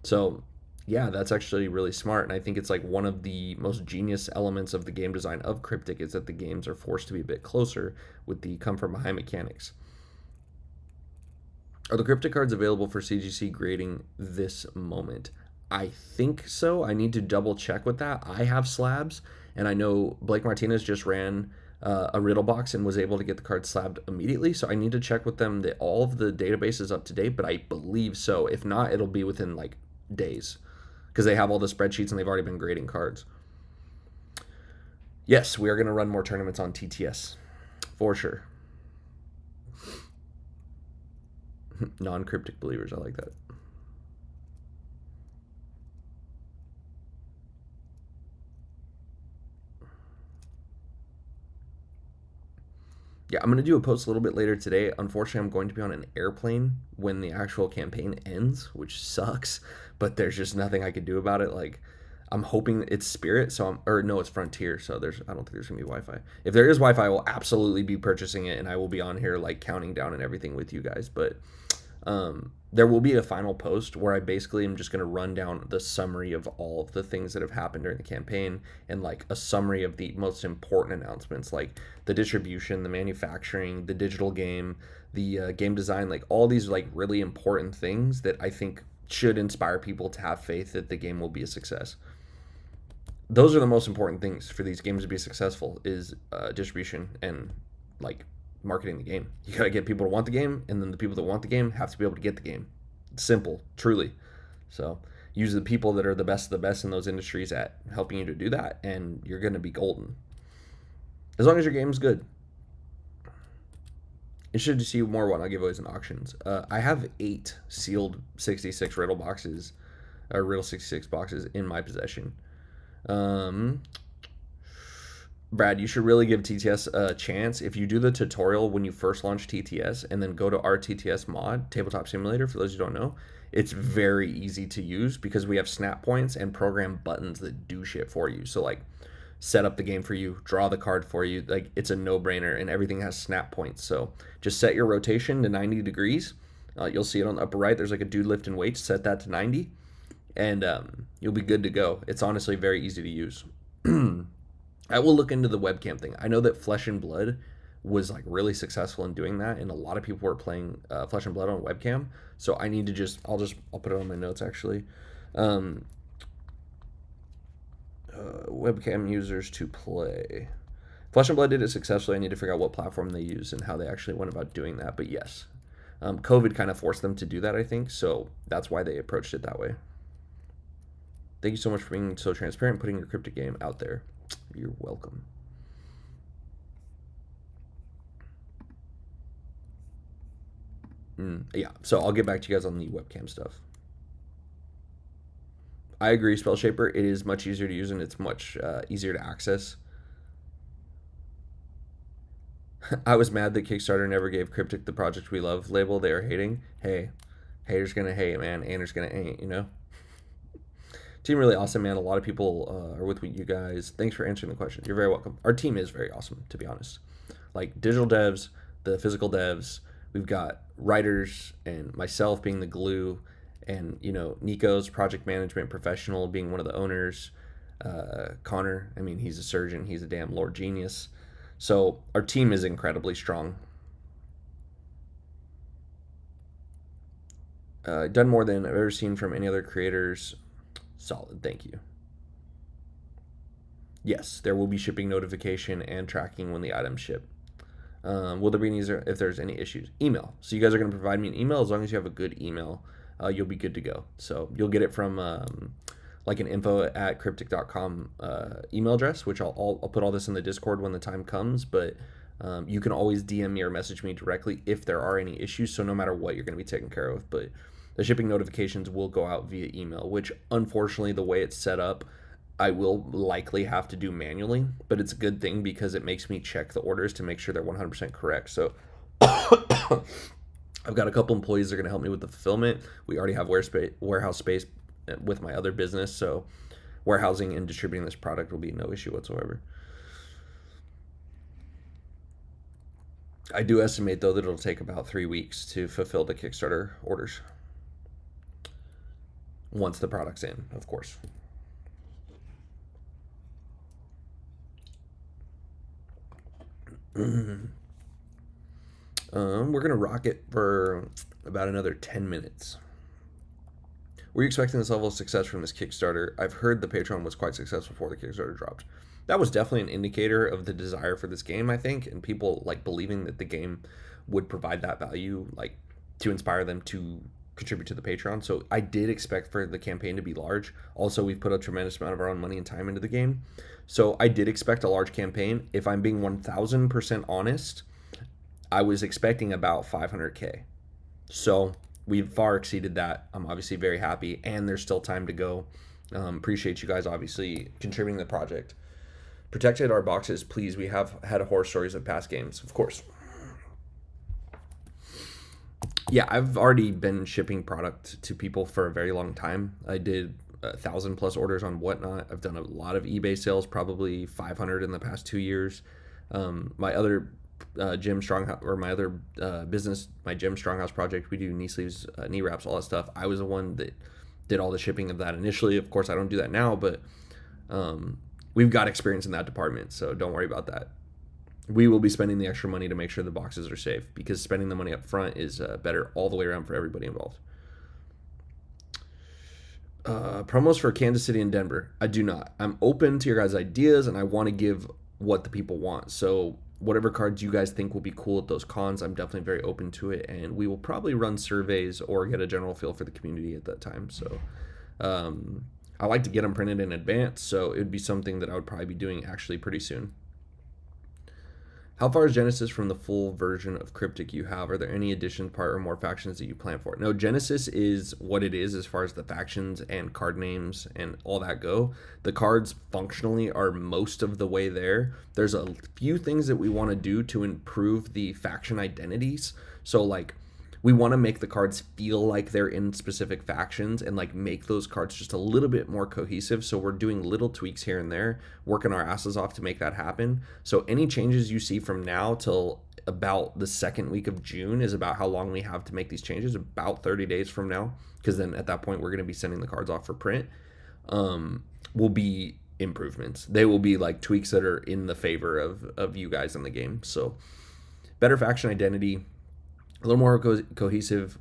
S2: So yeah, that's actually really smart. And I think it's like one of the most genius elements of the game design of Cryptic is that the games are forced to be a bit closer with the come from behind mechanics. Are the Cryptic cards available for CGC grading this moment? I think so. I need to double check with that. I have slabs, and I know Blake Martinez just ran a riddle box and was able to get the card slabbed immediately. So I need to check with them that all of the database is up to date, but I believe so. If not, it'll be within like days, because they have all the spreadsheets and they've already been grading cards. Yes, we are going to run more tournaments on TTS for sure. Non-cryptic believers, I like that. Yeah, I'm going to do a post a little bit later today. Unfortunately, I'm going to be on an airplane when the actual campaign ends, which sucks, but there's just nothing I could do about it. Like, I'm hoping it's Spirit, or no, it's Frontier, so I don't think there's going to be Wi-Fi. If there is Wi-Fi, I will absolutely be purchasing it, and I will be on here, like, counting down and everything with you guys, but there will be a final post where I basically am just going to run down the summary of all of the things that have happened during the campaign and like a summary of the most important announcements, like the distribution, the manufacturing, the digital game, the game design, like all these like really important things that I think should inspire people to have faith that the game will be a success. Those are the most important things for these games to be successful is distribution and like marketing the game. You gotta get people to want the game, and then the people that want the game have to be able to get the game. It's simple, truly. So use the people that are the best of the best in those industries at helping you to do that, and you're gonna be golden. As long as your game's good. You should see more on giveaways and auctions. I have 8 sealed 66 riddle boxes, or riddle 66 boxes in my possession. Brad, you should really give TTS a chance. If you do the tutorial when you first launch TTS and then go to our TTS mod, Tabletop Simulator, for those who don't know, it's very easy to use because we have snap points and program buttons that do shit for you. So like set up the game for you, draw the card for you. Like it's a no-brainer and everything has snap points. So just set your rotation to 90 degrees. You'll see it on the upper right. There's like a dude lifting weights. Set that to 90 and you'll be good to go. It's honestly very easy to use. I will look into the webcam thing. I know that Flesh and Blood was like really successful in doing that, and a lot of people were playing Flesh and Blood on webcam. So I need to I'll put it on my notes actually. Webcam users to play. Flesh and Blood did it successfully. I need to figure out what platform they use and how they actually went about doing that. But yes, COVID kind of forced them to do that, I think. So that's why they approached it that way. Thank you so much for being so transparent and putting your Cryptic game out there. You're welcome. Yeah, so I'll get back to you guys on the webcam stuff. I agree, Spell Shaper. It is much easier to use and it's much easier to access. I was mad that Kickstarter never gave Cryptic the Project We Love label. They are hating. Hey, haters gonna hate, man. Haters gonna hate, you know? Team really awesome, man. A lot of people are with you guys. Thanks for answering the question. You're very welcome. Our team is very awesome, to be honest. Like digital devs, the physical devs. We've got writers and myself being the glue, and you know Nico's project management professional being one of the owners. Connor, I mean, he's a surgeon. He's a damn lord genius. So our team is incredibly strong. Done more than I've ever seen from any other creators. Solid, thank you. Yes, there will be shipping notification and tracking when the items ship. Will there be any, if there's any issues? Email. So you guys are going to provide me an email. As long as you have a good email, you'll be good to go. So you'll get it from like an info@cryptic.com email address, which I'll put all this in the Discord when the time comes. But you can always DM me or message me directly if there are any issues. So no matter what, you're going to be taken care of. But the shipping notifications will go out via email, which unfortunately the way it's set up, I will likely have to do manually, but it's a good thing because it makes me check the orders to make sure they're 100% correct. So I've got a couple employees that are going to help me with the fulfillment. We already have warehouse space with my other business, so warehousing and distributing this product will be no issue whatsoever. I do estimate, though, that it'll take about 3 weeks to fulfill the Kickstarter orders. Once the product's in, of course. We're going to rock it for about another 10 minutes. Were you expecting this level of success from this Kickstarter? I've heard the Patreon was quite successful before the Kickstarter dropped. That was definitely an indicator of the desire for this game, I think, and people like believing that the game would provide that value, like to inspire them to contribute to the Patreon. So I did expect for the campaign to be large. Also, we've put a tremendous amount of our own money and time into the game. So I did expect a large campaign. If I'm being 1000% honest, I was expecting about 500K. So we've far exceeded that. I'm obviously very happy, and there's still time to go. Appreciate you guys obviously contributing to the project. Protected our boxes, please. We have had horror stories of past games, of course. Yeah, I've already been shipping product to people for a very long time. I did 1,000+ orders on Whatnot. I've done a lot of eBay sales, probably 500 in the past 2 years. My other gym stronghouse, or my other business, my gym stronghouse project, we do knee sleeves, knee wraps, all that stuff. I was the one that did all the shipping of that initially. Of course, I don't do that now, but we've got experience in that department, so don't worry about that. We will be spending the extra money to make sure the boxes are safe, because spending the money up front is better all the way around for everybody involved. Promos for Kansas City and Denver. I do not. I'm open to your guys' ideas, and I want to give what the people want. So whatever cards you guys think will be cool at those cons, I'm definitely very open to it, and we will probably run surveys or get a general feel for the community at that time. So I like to get them printed in advance, so it would be something that I would probably be doing actually pretty soon. How far is Genesis from the full version of Cryptic you have? Are there any additions, part, or more factions that you plan for? No, Genesis is what it is as far as the factions and card names and all that go. The cards functionally are most of the way there. There's a few things that we want to do to improve the faction identities. So, like, we want to make the cards feel like they're in specific factions and like make those cards just a little bit more cohesive. So we're doing little tweaks here and there, working our asses off to make that happen. So any changes you see from now till about the second week of June is about how long we have to make these changes, about 30 days from now, because then at that point we're going to be sending the cards off for print. Will be improvements. They will be like tweaks that are in the favor of you guys in the game. So better faction identity, a little more cohesive,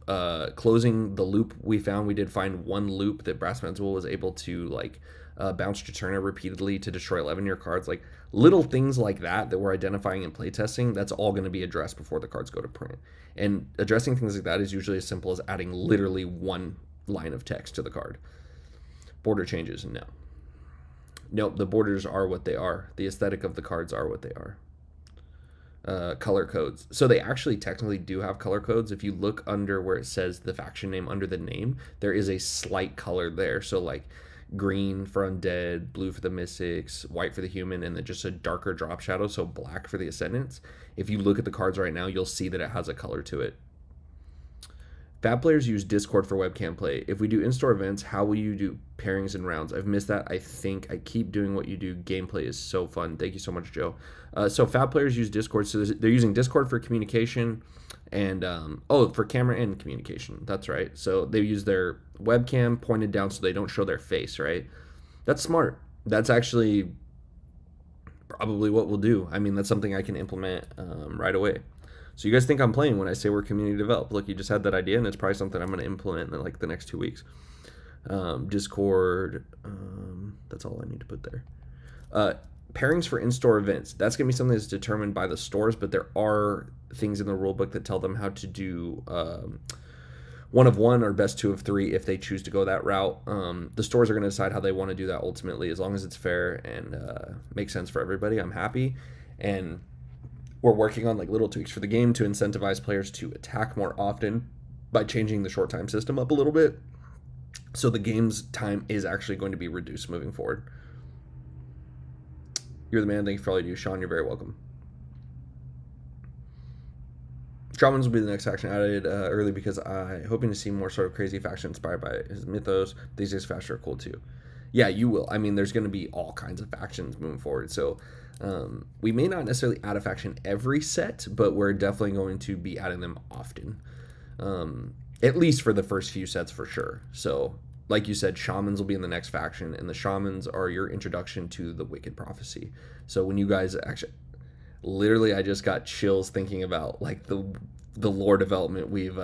S2: closing the loop. We did find one loop that Brass Menzel was able to like bounce Juturna repeatedly to destroy 11-year cards. Like little things like that we're identifying in playtesting, that's all going to be addressed before the cards go to print. And addressing things like that is usually as simple as adding literally one line of text to the card. Border changes, no. Nope, the borders are what they are. The aesthetic of the cards are what they are. Color codes. So they actually technically do have color codes. If you look under where it says the faction name under the name, there is a slight color there. So like green for undead, blue for the mystics, white for the human, and then just a darker drop shadow, so black for the ascendants. If you look at the cards right now, you'll see that it has a color to it. Fab players use Discord for webcam play. If we do in-store events, how will you do pairings and rounds? I've missed that. I think I keep doing what you do. Gameplay is so fun. Thank you so much, Joe. So Fab players use Discord. So they're using Discord for communication and, for camera and communication. That's right. So they use their webcam pointed down so they don't show their face, right? That's smart. That's actually probably what we'll do. I mean, that's something I can implement right away. So you guys think I'm playing when I say we're community developed. Look, you just had that idea, and it's probably something I'm going to implement in like the next 2 weeks. Discord, that's all I need to put there. Pairings for in-store events. That's going to be something that's determined by the stores, but there are things in the rulebook that tell them how to do 1 of 1 or best 2 of 3 if they choose to go that route. The stores are going to decide how they want to do that ultimately. As long as it's fair and makes sense for everybody, I'm happy. And we're working on like little tweaks for the game to incentivize players to attack more often by changing the short time system up a little bit. So the game's time is actually going to be reduced moving forward. You're the man. Thank you for all you do. Sean, you're very welcome. Shamans will be the next faction added early because I'm hoping to see more sort of crazy faction inspired by his mythos. These days factions are cool too. Yeah, you will. I mean, there's going to be all kinds of factions moving forward. So we may not necessarily add a faction every set, but we're definitely going to be adding them often. At least for the first few sets for sure. So like you said, shamans will be in the next faction, and the shamans are your introduction to the Wicked Prophecy. So when you guys actually, literally, I just got chills thinking about like the lore development we've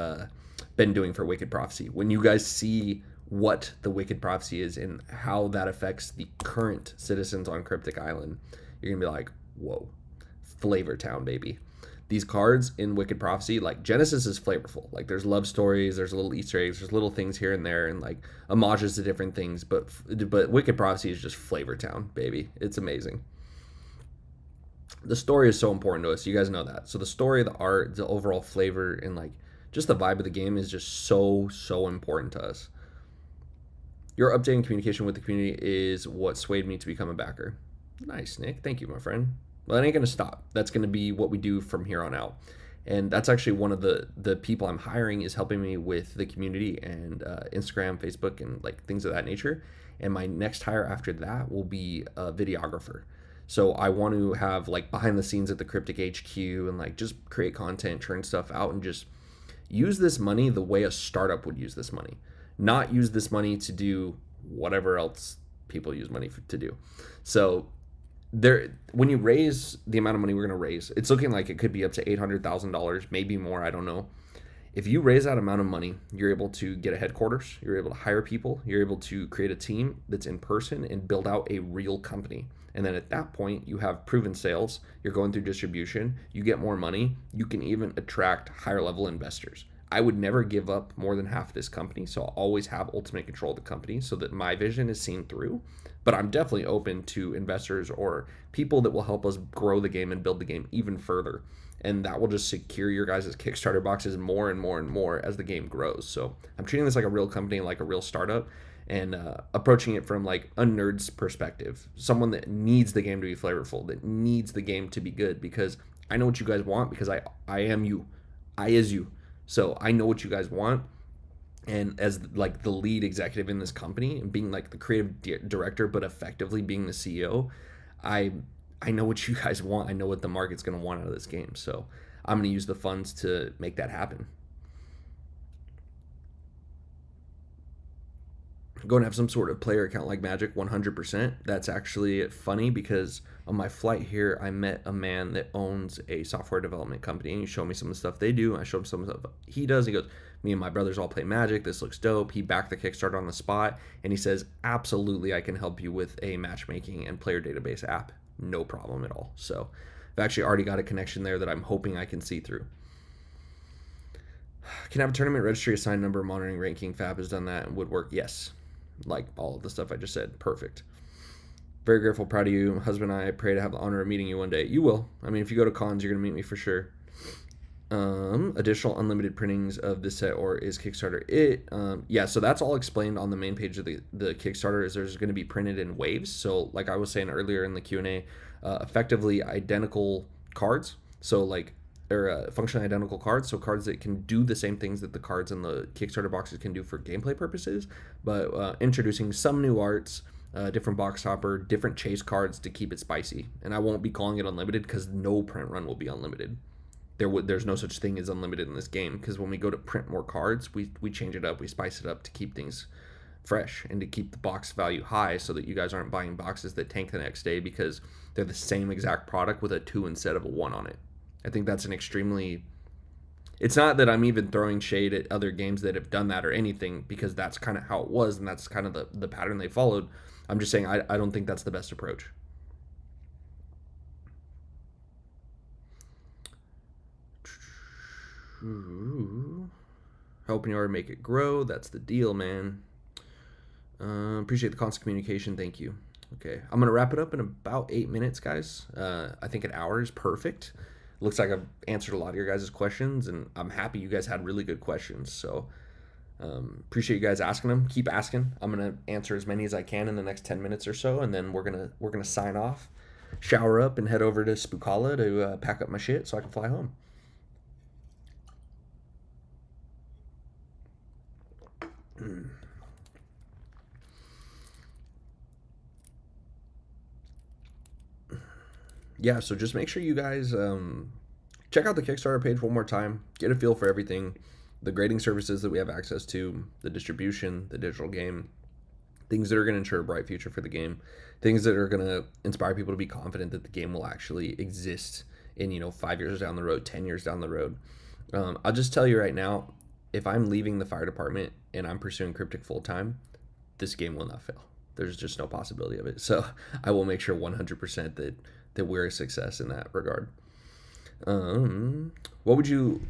S2: been doing for Wicked Prophecy. When you guys see what the Wicked Prophecy is and how that affects the current citizens on Cryptic Island, you're gonna be like, whoa, Flavor Town, baby. These cards in Wicked Prophecy, like Genesis is flavorful. Like there's love stories, there's little Easter eggs, there's little things here and there, and like homages to different things. But Wicked Prophecy is just Flavor Town, baby. It's amazing. The story is so important to us. You guys know that. So the story, the art, the overall flavor, and like just the vibe of the game is just so important to us. Your updating communication with the community is what swayed me to become a backer. Nice, Nick. Thank you, my friend. Well, that ain't gonna stop. That's gonna be what we do from here on out. And that's actually one of the people I'm hiring is helping me with the community and Instagram, Facebook, and like things of that nature. And my next hire after that will be a videographer. So I want to have like behind the scenes at the Cryptic HQ and like just create content, churn stuff out, and just use this money the way a startup would use this money. Not use this money to do whatever else people use money to do. So there, when you raise the amount of money we're going to raise, it's looking like it could be up to $800,000, maybe more, I don't know. If you raise that amount of money, you're able to get a headquarters, you're able to hire people, you're able to create a team that's in person and build out a real company. And then at that point, you have proven sales, you're going through distribution, you get more money, you can even attract higher level investors. I would never give up more than half this company, so I'll always have ultimate control of the company so that my vision is seen through. But I'm definitely open to investors or people that will help us grow the game and build the game even further. And that will just secure your guys' Kickstarter boxes more and more and more as the game grows. So I'm treating this like a real company, like a real startup, and approaching it from like a nerd's perspective, someone that needs the game to be flavorful, that needs the game to be good, because I know what you guys want, because I am you, I is you. So I know what you guys want, and as like the lead executive in this company and being like the creative director, but effectively being the CEO, I know what you guys want. I know what the market's going to want out of this game. So I'm going to use the funds to make that happen. Go and have some sort of player account like Magic, 100%. That's actually funny because on my flight here, I met a man that owns a software development company, and he showed me some of the stuff they do. I showed him some of the stuff he does. He goes, me and my brothers all play Magic. This looks dope. He backed the Kickstarter on the spot, and he says, absolutely, I can help you with a matchmaking and player database app. No problem at all. So I've actually already got a connection there that I'm hoping I can see through. Can have a tournament registry, assigned number, monitoring, ranking. Fab has done that and would work. Yes. Like all of the stuff I just said. Perfect. Very grateful, proud of you. Husband and I pray to have the honor of meeting you one day. You will. I mean, if you go to cons, you're going to meet me for sure. Additional unlimited printings of this set, or is Kickstarter it? Yeah, so that's all explained on the main page of the Kickstarter. Is there's going to be printed in waves. So like I was saying earlier in the Q&A, effectively identical cards. So like, or functionally identical cards, so cards that can do the same things that the cards in the Kickstarter boxes can do for gameplay purposes, but introducing some new arts, different box topper, different chase cards to keep it spicy. And I won't be calling it unlimited because no print run will be unlimited. There's no such thing as unlimited in this game, because when we go to print more cards, we change it up, we spice it up to keep things fresh and to keep the box value high, so that you guys aren't buying boxes that tank the next day because they're the same exact product with a 2 instead of a 1 on it. I think that's an extremely... It's not that I'm even throwing shade at other games that have done that or anything, because that's kind of how it was, and that's kind of the pattern they followed. I'm just saying I don't think that's the best approach. Helping you already make it grow. That's the deal, man. Appreciate the constant communication. Thank you. Okay, I'm going to wrap it up in about 8 minutes, guys. I think an hour is perfect. Looks like I've answered a lot of your guys' questions, and I'm happy you guys had really good questions. So appreciate you guys asking them. Keep asking. I'm gonna answer as many as I can in the next 10 minutes or so, and then we're gonna sign off, shower up, and head over to Spookala to pack up my shit so I can fly home. Yeah, so just make sure you guys check out the Kickstarter page one more time, get a feel for everything, the grading services that we have access to, the distribution, the digital game, things that are going to ensure a bright future for the game, things that are going to inspire people to be confident that the game will actually exist in 5 years down the road, 10 years down the road. I'll just tell you right now, if I'm leaving the fire department and I'm pursuing Cryptic full time, this game will not fail. There's just no possibility of it. So I will make sure 100% that we're a success in that regard. What would you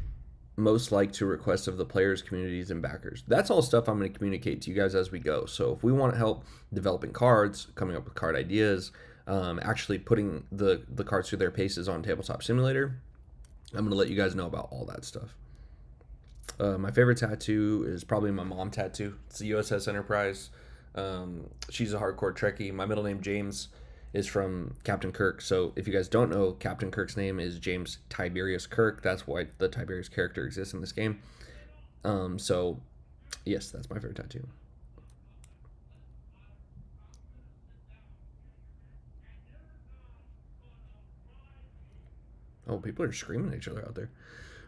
S2: most like to request of the players, communities, and backers? That's all stuff I'm going to communicate to you guys as we go. So if we want help developing cards, coming up with card ideas, actually putting the cards through their paces on Tabletop Simulator, I'm going to let you guys know about all that stuff. My favorite tattoo is probably my mom tattoo. It's the USS Enterprise. She's a hardcore Trekkie. My middle name, James, is from Captain Kirk. So if you guys don't know, Captain Kirk's name is James Tiberius Kirk. That's why the Tiberius character exists in this game. So yes, that's my favorite tattoo. Oh, people are screaming at each other out there.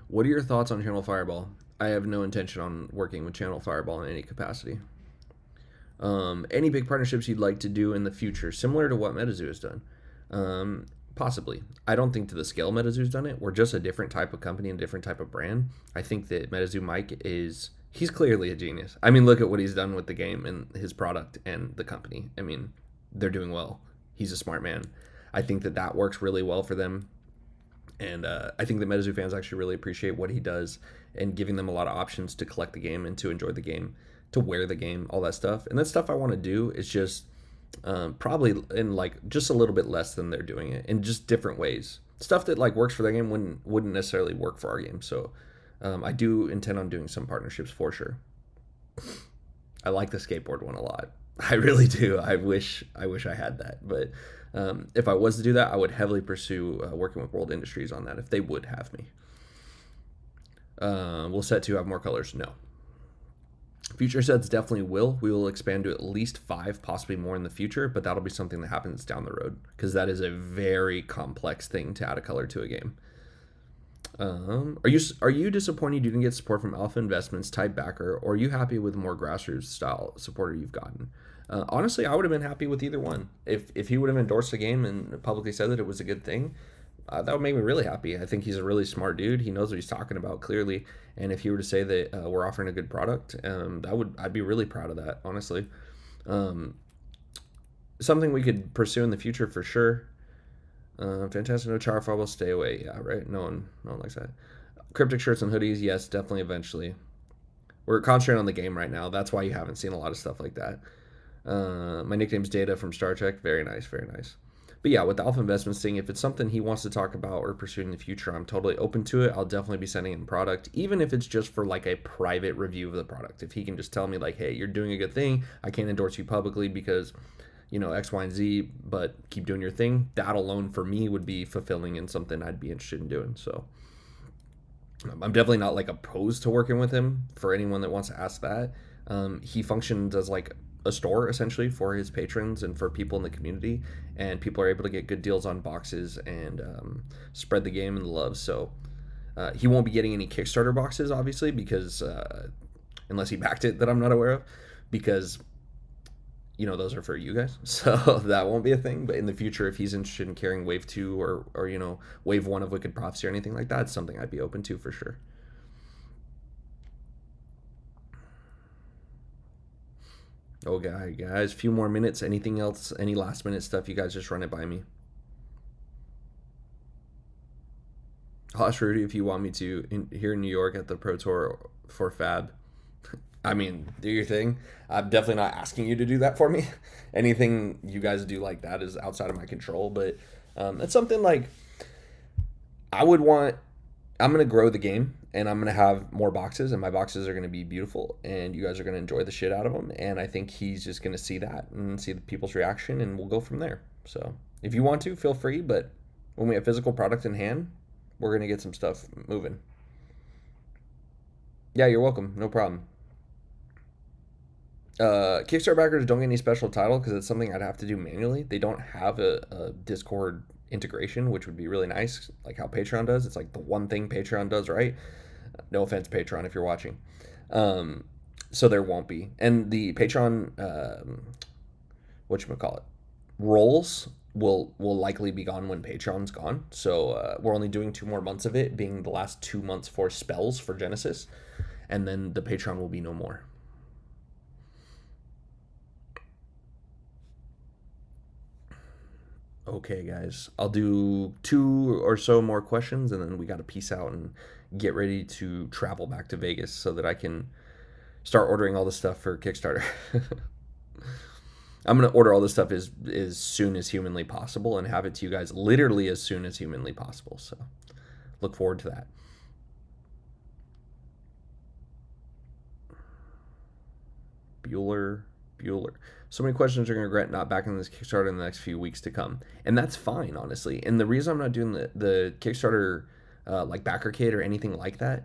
S2: What are your thoughts on Channel Fireball? I have no intention on working with Channel Fireball in any capacity. Any big partnerships you'd like to do in the future, similar to what MetaZoo has done? Possibly. I don't think to the scale MetaZoo's done it. We're just a different type of company and different type of brand. I think that MetaZoo Mike he's clearly a genius. I mean, look at what he's done with the game and his product and the company. I mean, they're doing well. He's a smart man. I think that works really well for them. And I think the MetaZoo fans actually really appreciate what he does and giving them a lot of options to collect the game and to enjoy the game, to wear the game, all that stuff. And that stuff I want to do is just probably in like just a little bit less than they're doing it in just different ways. Stuff that like works for their game wouldn't necessarily work for our game. So I do intend on doing some partnerships for sure. I like the skateboard one a lot. I really do. I wish I had that, but if I was to do that, I would heavily pursue working with World Industries on that if they would have me. Will set 2 have more colors? No. Future sets definitely will. We will expand to at least 5, possibly more in the future, but that'll be something that happens down the road because that is a very complex thing to add a color to a game. Are you disappointed you didn't get support from Alpha Investments type backer, or are you happy with the more grassroots style supporter you've gotten? Honestly, I would have been happy with either one. If he would have endorsed the game and publicly said that it was a good thing, that would make me really happy. I think he's a really smart dude. He knows what he's talking about clearly. And if he were to say that we're offering a good product, I'd be really proud of that, honestly. Something we could pursue in the future for sure. Fantastic. No char will stay away. Yeah, right. No one likes that. Cryptic shirts and hoodies. Yes, definitely. Eventually, we're concentrating on the game right now. That's why you haven't seen a lot of stuff like that. My nickname's Data from Star Trek. Very nice. Very nice. But yeah, with the Alpha Investments thing, if it's something he wants to talk about or pursue in the future, I'm totally open to it. I'll definitely be sending him product, even if it's just for like a private review of the product. If he can just tell me like, hey, you're doing a good thing. I can't endorse you publicly because, you know, X, Y, and Z, but keep doing your thing. That alone for me would be fulfilling and something I'd be interested in doing. So I'm definitely not like opposed to working with him for anyone that wants to ask that. He functions as like a store essentially for his patrons and for people in the community, and people are able to get good deals on boxes and spread the game and the love. So he won't be getting any Kickstarter boxes, obviously, because unless he backed it that I'm not aware of, because you know those are for you guys, so that won't be a thing. But in the future, if he's interested in carrying Wave 2 or you know Wave 1 of Wicked Prophecy or anything like that, it's something I'd be open to for sure. Okay, guys, a few more minutes. Anything else? Any last minute stuff? You guys just run it by me. Hosh Rudy, if you want me to here in New York at the Pro Tour for Fab. I mean, do your thing. I'm definitely not asking you to do that for me. Anything you guys do like that is outside of my control, but it's something like I would want. I'm going to grow the game and I'm going to have more boxes, and my boxes are going to be beautiful and you guys are going to enjoy the shit out of them. And I think he's just going to see that and see the people's reaction, and we'll go from there. So if you want to, feel free. But when we have physical product in hand, we're going to get some stuff moving. Yeah, you're welcome. No problem. Kickstarter backers don't get any special title because it's something I'd have to do manually. They don't have a Discord integration, which would be really nice, like how Patreon does. It's like the one thing Patreon does right. No offense, Patreon, if you're watching. So there won't be. And the Patreon, whatchamacallit, roles will likely be gone when Patreon's gone. So we're only doing 2 more months of it, being the last 2 months for spells for Genesis. And then the Patreon will be no more. Okay, guys, I'll do 2 or so more questions, and then we got to peace out and get ready to travel back to Vegas so that I can start ordering all the stuff for Kickstarter. I'm going to order all this stuff as soon as humanly possible and have it to you guys literally as soon as humanly possible. So look forward to that. Bueller. So many questions are going to regret not backing this Kickstarter in the next few weeks to come. And that's fine, honestly. And the reason I'm not doing the Kickstarter like backer kit or anything like that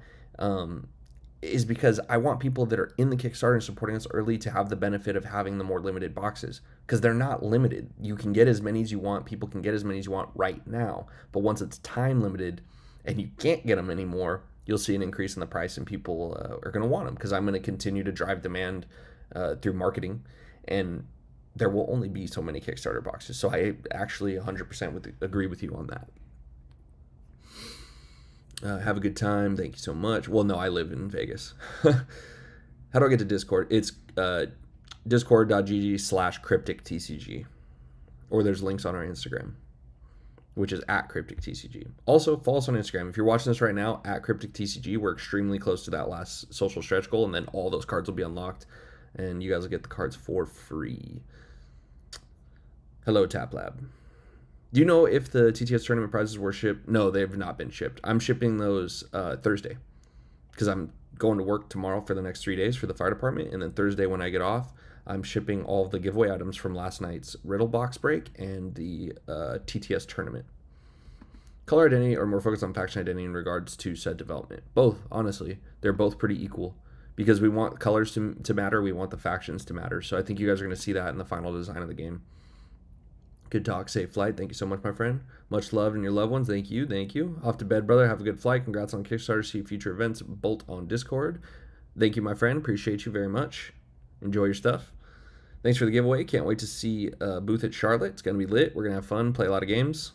S2: is because I want people that are in the Kickstarter and supporting us early to have the benefit of having the more limited boxes, because they're not limited. You can get as many as you want. People can get as many as you want right now. But once it's time limited and you can't get them anymore, you'll see an increase in the price, and people are going to want them, because I'm going to continue to drive demand through marketing, and there will only be so many Kickstarter boxes. So I actually 100% agree with you on that. Have a good time. Thank you so much. Well, no, I live in Vegas. How do I get to Discord? It's discord.gg/cryptictcg. Or there's links on our Instagram, which is @cryptictcg. Also, follow us on Instagram. If you're watching this right now, @cryptictcg. We're extremely close to that last social stretch goal, and then all those cards will be unlocked, and you guys will get the cards for free. Hello, Tap Lab. Do you know if the TTS tournament prizes were shipped? No, they have not been shipped. I'm shipping those Thursday, because I'm going to work tomorrow for the next 3 days for the fire department, and then Thursday when I get off, I'm shipping all of the giveaway items from last night's Riddle Box break and the TTS tournament. Color identity or more focused on faction identity in regards to set development? Both, honestly. They're both pretty equal, because we want colors to matter. We want the factions to matter. So I think you guys are going to see that in the final design of the game. Good talk. Safe flight. Thank you so much, my friend. Much love and your loved ones. Thank you. Thank you. Off to bed, brother. Have a good flight. Congrats on Kickstarter. See future events. Bolt on Discord. Thank you, my friend. Appreciate you very much. Enjoy your stuff. Thanks for the giveaway. Can't wait to see a booth at Charlotte. It's going to be lit. We're going to have fun. Play a lot of games.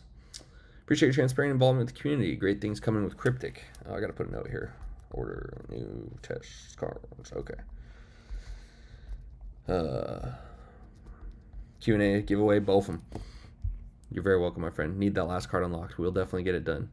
S2: Appreciate your transparent involvement with the community. Great things coming with Cryptic. Oh, I got to put a note here. Order new test cards. Okay. Q&A, giveaway, both of them. You're very welcome, my friend. Need that last card unlocked. We'll definitely get it done.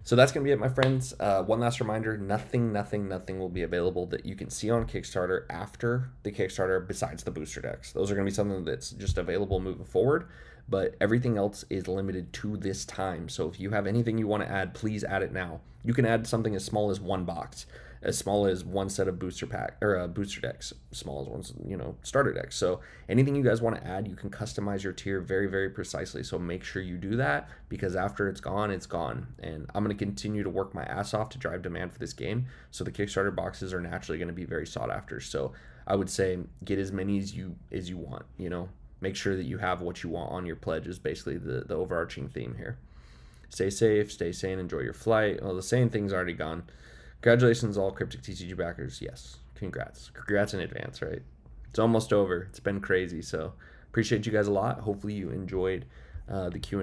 S2: So that's going to be it, my friends. One last reminder, nothing will be available that you can see on Kickstarter after the Kickstarter besides the booster decks. Those are going to be something that's just available moving forward, but everything else is limited to this time. So if you have anything you want to add, please add it now. You can add something as small as one box, as small as one set of booster decks, small as one, starter decks. So anything you guys want to add, you can customize your tier very, very precisely. So make sure you do that, because after it's gone, it's gone. And I'm going to continue to work my ass off to drive demand for this game. So the Kickstarter boxes are naturally going to be very sought after. So I would say get as many as you want, make sure that you have what you want on your pledge is basically the overarching theme here. Stay safe, stay sane, enjoy your flight. Well, the sane thing's already gone. Congratulations, all Cryptic TCG backers. Yes, congrats in advance, right? It's almost over. It's been crazy, so appreciate you guys a lot. Hopefully you enjoyed the Q&A.